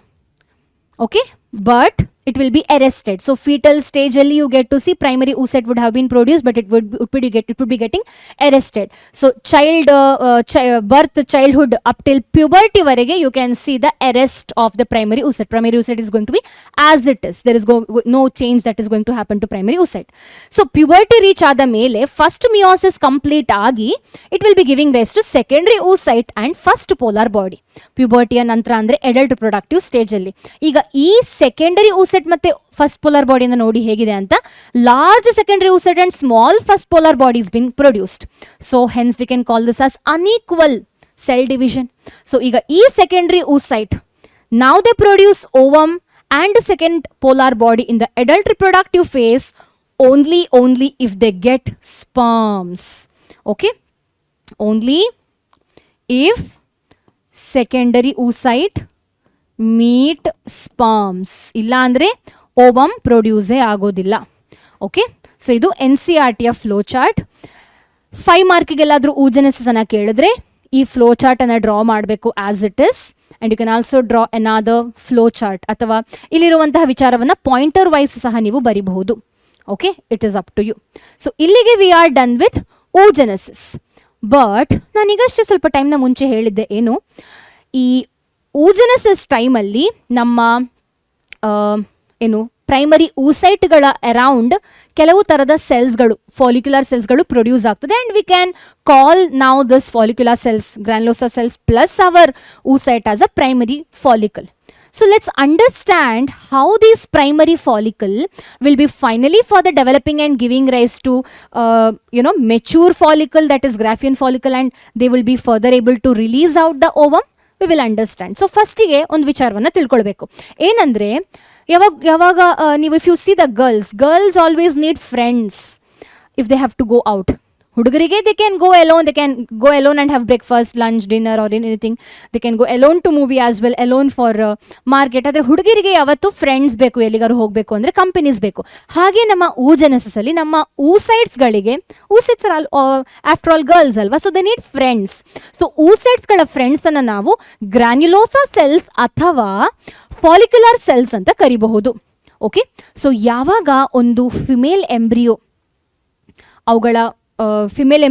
okay, but it will be arrested. So fetal stage alli you get to see primary oocyte would have been produced, but it would be getting arrested. So childhood up till puberty varege you can see the arrest of the primary oocyte. Primary oocyte is going to be as it is, there is no change that is going to happen to primary oocyte. So puberty reach aada mele first meiosis complete agi it will be giving rise to secondary oocyte and first polar body. Puberty ನಂತರ ಅಂದ್ರೆ adult reproductive stage ಅಲ್ಲಿ ಈಗ ಈ secondary oocyte ಮತ್ತೆ first polar ಬಾಡಿಯಿಂದ ನೋಡಿ ಹೇಗಿದೆ ಅಂತ. Large secondary oocyte and small first polar body is being produced. So hence we can call this as unequal cell division. So ಈಗ ಈ secondary oocyte, now they produce ovum and second polar body in the adult reproductive phase only if they get sperms. Okay, only if secondary oocyte meet sperms, ಇಲ್ಲ ಅಂದರೆ ovum ಪ್ರೊಡ್ಯೂಸೇ ಆಗೋದಿಲ್ಲ. Okay, so ಇದು NCERT flow chart. 5 ಮಾರ್ಕಿಗೆಲ್ಲಾದರೂ oogenesis ಅನ್ನು ಕೇಳಿದ್ರೆ ಈ flow chart ಅನ್ನು ಡ್ರಾ ಮಾಡಬೇಕು as it is, and you can also draw another flow chart, ಅಥವಾ ಇಲ್ಲಿರುವಂತಹ ವಿಚಾರವನ್ನು ಪಾಯಿಂಟರ್ ವೈಸ್ ಸಹ ನೀವು ಬರಿಬಹುದು. Okay, it is up to you. So ಇಲ್ಲಿಗೆ we are done with oogenesis. But ನಾನೀಗಷ್ಟೇ ಸ್ವಲ್ಪ ಟೈಮ್ನ ಮುಂಚೆ ಹೇಳಿದ್ದೆ ಏನು, ಈ oogenesis ಟೈಮಲ್ಲಿ ನಮ್ಮ ಏನು ಪ್ರೈಮರಿ oocyteಗಳ ಅರೌಂಡ್ ಕೆಲವು ಥರದ ಸೆಲ್ಸ್ಗಳು, ಫಾಲಿಕ್ಯುಲರ್ ಸೆಲ್ಸ್ಗಳು ಪ್ರೊಡ್ಯೂಸ್ ಆಗ್ತದೆ, and we can call now this follicular cells granulosa cells plus our oocyte as a primary follicle. So let's understand how this primary follicle will be finally further developing and giving rise to mature follicle, that is Graafian follicle, and they will be further able to release out the ovum. We will understand. So ಫಸ್ಟಿಗೆ ಒಂದು ವಿಚಾರವನ್ನ ತಿಳ್ಕೊಳ್ಬೇಕು. ಏನಂದ್ರೆ ಯಾವಾಗ ನೀವು if you see the girls always need friends if they have to go out. ಹುಡುಗರಿಗೆ they can go alone and have breakfast, lunch, dinner or anything. They can go alone to movie as well, alone for market. ಆದರೆ ಹುಡುಗರಿಗೆ ಯಾವತ್ತು friends ಬೇಕು, ಎಲ್ಲಿಗಾರು ಹೋಗಬೇಕು ಅಂದರೆ companies ಬೇಕು. ಹಾಗೆ ನಮ್ಮ oogenesis ಅಲ್ಲಿ ನಮ್ಮ oocytesಗಳಿಗೆ, oocytes are after all girls ಅಲ್ವಾ, so they need friends. So oocytesಗಳ ಫ್ರೆಂಡ್ಸನ್ನು ನಾವು ಗ್ರ್ಯಾನ್ಯುಲೋಸಾ ಸೆಲ್ಸ್ ಅಥವಾ ಫಾಲಿಕ್ಯುಲರ್ ಸೆಲ್ಸ್ ಅಂತ ಕರಿಬಹುದು. ಓಕೆ, ಸೊ ಯಾವಾಗ ಒಂದು ಫಿಮೇಲ್ ಎಂಬ್ರಿಯೋ, ಅವುಗಳ female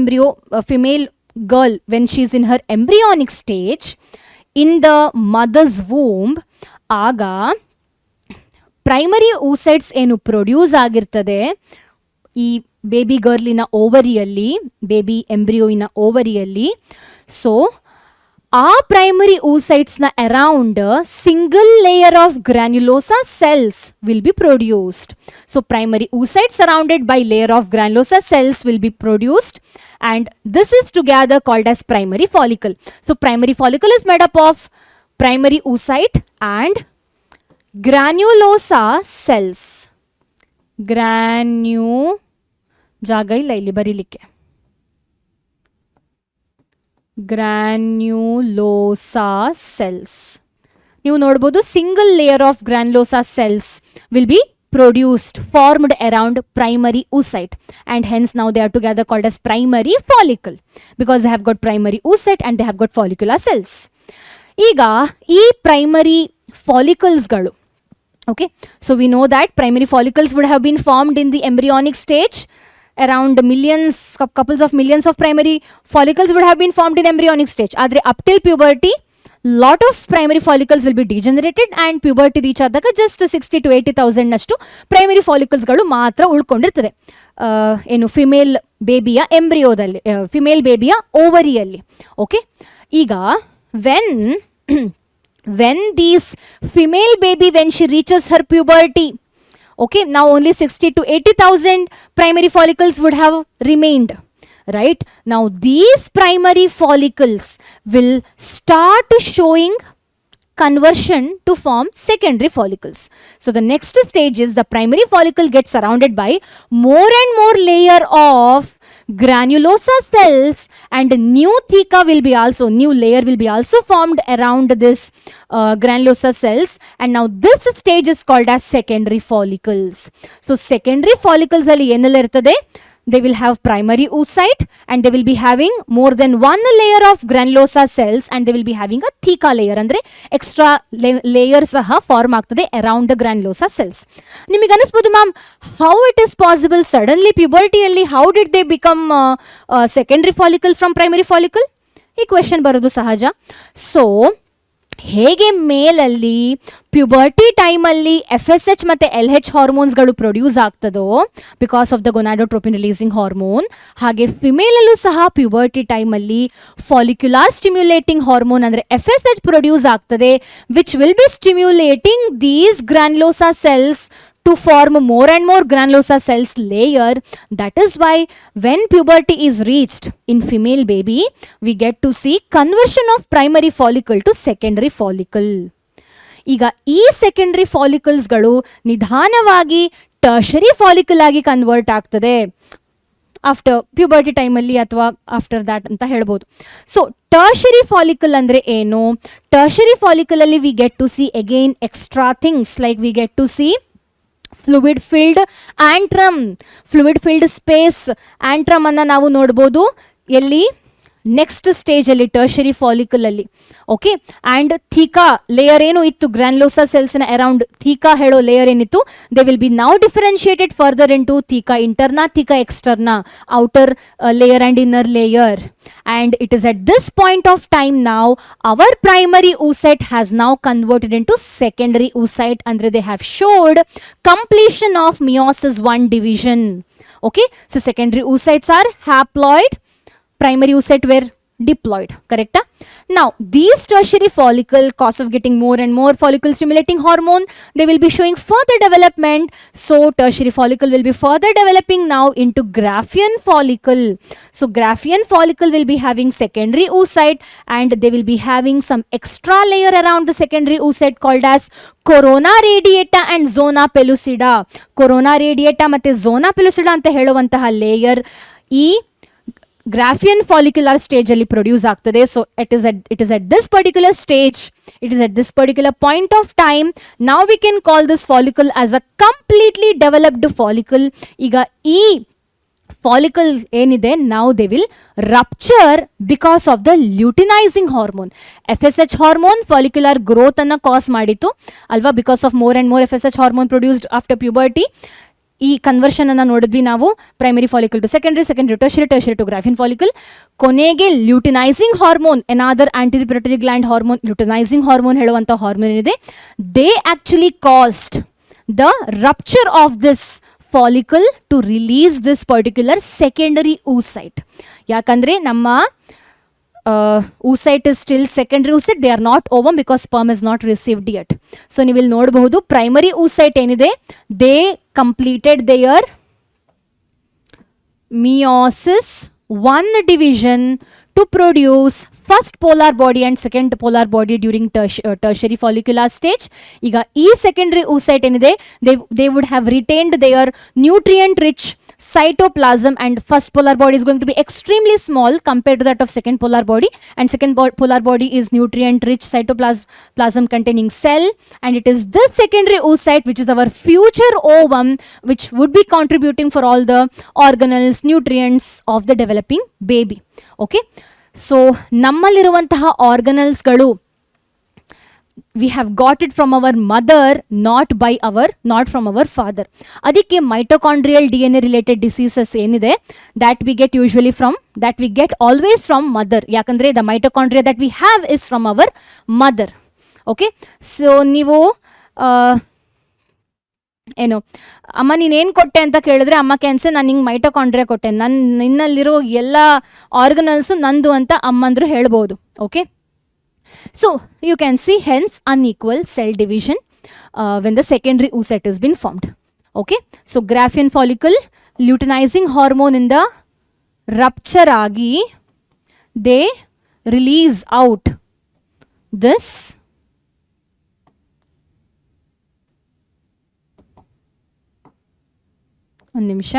girl, when she is in her embryonic stage in the mother's womb, ಆಗ ಪ್ರೈಮರಿ oocytes ಏನು ಪ್ರೊಡ್ಯೂಸ್ ಆಗಿರ್ತದೆ ಈ ಬೇಬಿ ಗರ್ಲಿನ ಓವರಿಯಲ್ಲಿ, ಬೇಬಿ ಎಂಬ್ರಿಯೋಯಿನ ಓವರಿಯಲ್ಲಿ, ಸೊ ಆ ಪ್ರೈಮರಿ oocytesನ around single layer of granulosa cells will be produced. So primary oocytes surrounded by layer of granulosa cells will be produced, and this is together called as primary follicle. So primary follicle is made up of primary oocyte and granulosa cells. ಜಾಗ ಇಲ್ಲ ಇಲ್ಲಿ ಬರೀಲಿಕ್ಕೆ. ಗ್ರ್ಯಾನ್ಯುಲೋಸಾ cells ನೀವು ನೋಡ್ಬೋದು, single layer of granulosa cells will be produced, formed around primary oocyte, and hence now they are together called as primary follicle because they have got primary oocyte and they have got follicular cells. ಈಗ ಈ primary follicles ಗಳು, okay, so we know that primary follicles would have been formed in the embryonic stage. Around couples of millions of primary follicles would have been formed in embryonic stage. Adre up till puberty, lot of primary follicles will be degenerated, and puberty reach ಆದಾಗ just 60 to 80,000 ನಷ್ಟು primary follicles ಗಳು ಮಾತ್ರ ಉಳ್ಕೊಂಡಿರ್ತದೆ ಏನು female ಬೇಬಿಯ ಎಂಬ್ರಿಯೋದಲ್ಲಿ, female ಬೇಬಿಯ ಓವರಿಯಲ್ಲಿ. Okay, ಈಗ when these female baby, when she reaches her puberty, okay, now only 60 to 80,000 primary follicles would have remained, right? Now these primary follicles will start showing conversion to form secondary follicles. So the next stage is the primary follicle gets surrounded by more and more layer of granulosa cells, and new layer will be also formed around this granulosa cells, and now this stage is called as secondary follicles. So secondary follicles alli enella irtade, they will have primary oocyte and they will be having more than one layer of granulosa cells, and they will be having a theca layer, andre extra layer saha form ಆಗ್ತದೆ around the granulosa cells. ನಿಮಗೆ ಅನಿಸಬಹುದು ma'am, how it is possible suddenly puberty ಅಲ್ಲಿ how did they become secondary follicle from primary follicle? ಈ question ಬರೋದು ಸಹಜ. So ಹೇಗೆ ಮೇಲಲ್ಲಿ puberty ಟೈಮಲ್ಲಿ FSH ಮತ್ತು LH ಹಾರ್ಮೋನ್ಸ್ಗಳು ಪ್ರೊಡ್ಯೂಸ್ ಆಗ್ತದೋ because of the gonadotropin releasing hormone, ಹಾಗೆ ಫಿಮೇಲಲ್ಲೂ ಸಹ ಪ್ಯುಬರ್ಟಿ ಟೈಮಲ್ಲಿ ಫಾಲಿಕ್ಯುಲಾರ್ ಸ್ಟಿಮ್ಯುಲೇಟಿಂಗ್ ಹಾರ್ಮೋನ್ ಅಂದರೆ FSH ಪ್ರೊಡ್ಯೂಸ್ ಆಗ್ತದೆ, which will be stimulating these granulosa cells to form more and more granulosa cells layer. That is why when puberty is reached in female baby, we get to see conversion of primary follicle to secondary follicle. ಈಗ ಈ secondary ಫಾಲಿಕಲ್ಸ್ಗಳು ನಿಧಾನವಾಗಿ tertiary follicle ಆಗಿ convert ಆಗ್ತದೆ after puberty ಟೈಮಲ್ಲಿ ಅಥವಾ after that ಅಂತ ಹೇಳ್ಬೋದು. So tertiary follicle ಅಂದರೆ ಏನು? ಟರ್ಷರಿ ಫಾಲಿಕಲ್ ಅಲ್ಲಿ we get to see again extra things, like we get to see fluid filled antrum, fluid filled space antrum ಅನ್ನು ನಾವು ನೋಡ್ಬೋದು ಎಲ್ಲಿ ನೆಕ್ಸ್ಟ್ ಸ್ಟೇಜಲ್ಲಿ ಟರ್ಷರಿ ಫಾಲಿಕಲ್ ಅಲ್ಲಿ. ಓಕೆ, ಆ್ಯಂಡ್ ಥೀಕಾ ಲೇಯರ್ ಏನು ಇತ್ತು ಗ್ರ್ಯಾನ್ಯುಲೋಸಾ ಸೆಲ್ಸ್ನ ಅರೌಂಡ್, ಥೀಕಾ ಹೇಳೋ ಲೇಯರ್ ಏನಿತ್ತು, they will be now differentiated further into theca interna, theca externa, outer layer and inner layer. And it is at this point of time now our primary oocyte has now converted into secondary oocyte, and they have showed completion of meiosis 1 division. Okay, so secondary oocytes are haploid, primary oocyte were diploid, correct? Now these tertiary follicle, cause of getting more and more follicle stimulating hormone, they will be showing further development. So tertiary follicle will be further developing now into Graafian follicle. So Graafian follicle will be having secondary oocyte, and they will be having some extra layer around the secondary oocyte called as corona radiata and zona pellucida. Corona radiata ಮತ್ತೆ zona pellucida ಅಂತ ಹೇಳುವಂತಹ layer ಈ Graafian follicular stage ಅಲ್ಲಿ produce ಆಗ್ತದೆ. So it is at this particular stage, it is at this particular point of time, now we can call this follicle as a completely developed follicle. ಈಗ ಈ follicle ಏನಿದೆ, now they will rupture because of the luteinizing hormone. FSH hormone follicular growth ಅನ್ನ cause ಮಾಡಿತು ಅಲ್ವಾ, because of more and more FSH hormone produced after puberty. ಈ conversion ಅನ್ನ ನೋಡಿದ್ವಿ ನಾವು, primary follicle to secondary, secondary tertiary, tertiary to graafian follicle. ಕೊನೆಗೆ luteinizing hormone, another anterior pituitary gland hormone, luteinizing hormone ಹೇಳುವಂಥ hormone ಏನಿದೆ, they actually caused the rupture of this follicle to release this particular secondary oocyte. ಯಾಕಂದ್ರೆ ನಮ್ಮ oocyte is still secondary oocyte, they are not ovum because sperm is not received yet. So ನೀವು ಇಲ್ಲಿ ನೋಡಬಹುದು primary oocyte ಏನಿದೆ, they completed their meiosis, one division to produce first polar body and second polar body during tertiary follicular stage. ಈಗ ಈ secondary oocyte ಏನಿದೆ, they would have retained their nutrient rich cytoplasm, and first polar body is going to be extremely small compared to that of second polar body, and second polar body is nutrient rich cytoplasm containing cell, and it is this secondary oocyte which is our future ovum, which would be contributing for all the organelles, nutrients of the developing baby. Okay, so ನಮ್ಮಲ್ಲಿರುವಂತಹ organellesಗಳು we have got it from our mother, not from our father. ಅದಕ್ಕೆ mitochondrial DNA related diseases ಏನಿದೆ, that we get always from mother. ಯಾಕಂದ್ರೆ the mitochondria that we have is from our mother. Okay, so ನೀವು ಏನು ಅಮ್ಮ ನೀನೇನು ಕೊಟ್ಟೆ ಅಂತ ಕೇಳಿದ್ರೆ ಅಮ್ಮ ಕ್ಯಾನ್ಸರ್, ನಾನು ಹಿಂಗೆ ಮೈಟೋಕಾಂಡ್ರಿಯಾ ಕೊಟ್ಟೆ, ನಿನ್ನಲ್ಲಿರೋ ಎಲ್ಲ ಆರ್ಗನಲ್ಸು ನಂದು ಅಂತ ಅಮ್ಮಂದ್ರು ಹೇಳ್ಬೋದು. Okay, so you can see hence unequal cell division when the secondary oocyte has been formed. Okay, so Graafian follicle, luteinizing hormone in the rupture agi, they release out this ಒಂದು ನಿಮಿಷ.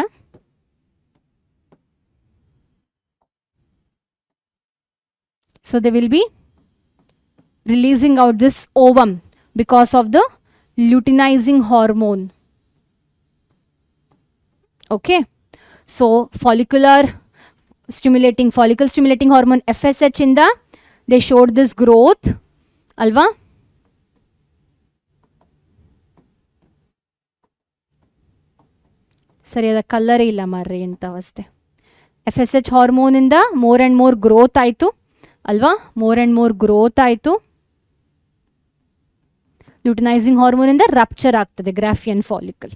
So they will be releasing out this ovum because of the luteinizing hormone. Okay, so follicle stimulating hormone FSH ಇಂದ they showed this growth ಅಲ್ವಾ. ಸರಿಯಾದ ಕಲ್ಲರೇ ಇಲ್ಲ ಮಾರ್ರಿ ಅಂತ ಅವಸ್ಥೆ. FSH hormone ಇಂದ more and more growth ಆಯಿತು ಅಲ್ವಾ, ಮೋರ್ ಅಂಡ್ ಮೋರ್ ಗ್ರೋತ್ ಆಯಿತು. luteinizing hormone ಇಂದ ರಪ್ಚರ್ ಆಗ್ತದೆ Graafian follicle.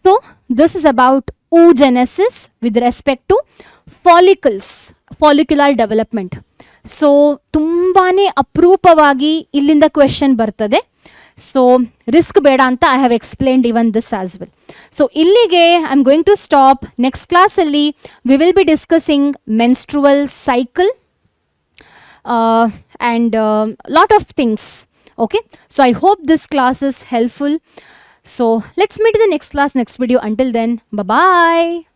So this is about oogenesis with respect to follicular development. So ತುಂಬಾನೇ ಅಪರೂಪವಾಗಿ ಇಲ್ಲಿಂದ ಕ್ವೆಶ್ಚನ್ ಬರ್ತದೆ. ಸೊ ರಿಸ್ಕ್ ಬೇಡ ಅಂತ I have explained even this as well. So ಇಲ್ಲಿಗೆ I am going to stop. Next ಕ್ಲಾಸಲ್ಲಿ we will be discussing menstrual cycle and lot of things. Okay, so I hope this class is helpful. So let's meet in the next class, next video. Until then, bye bye.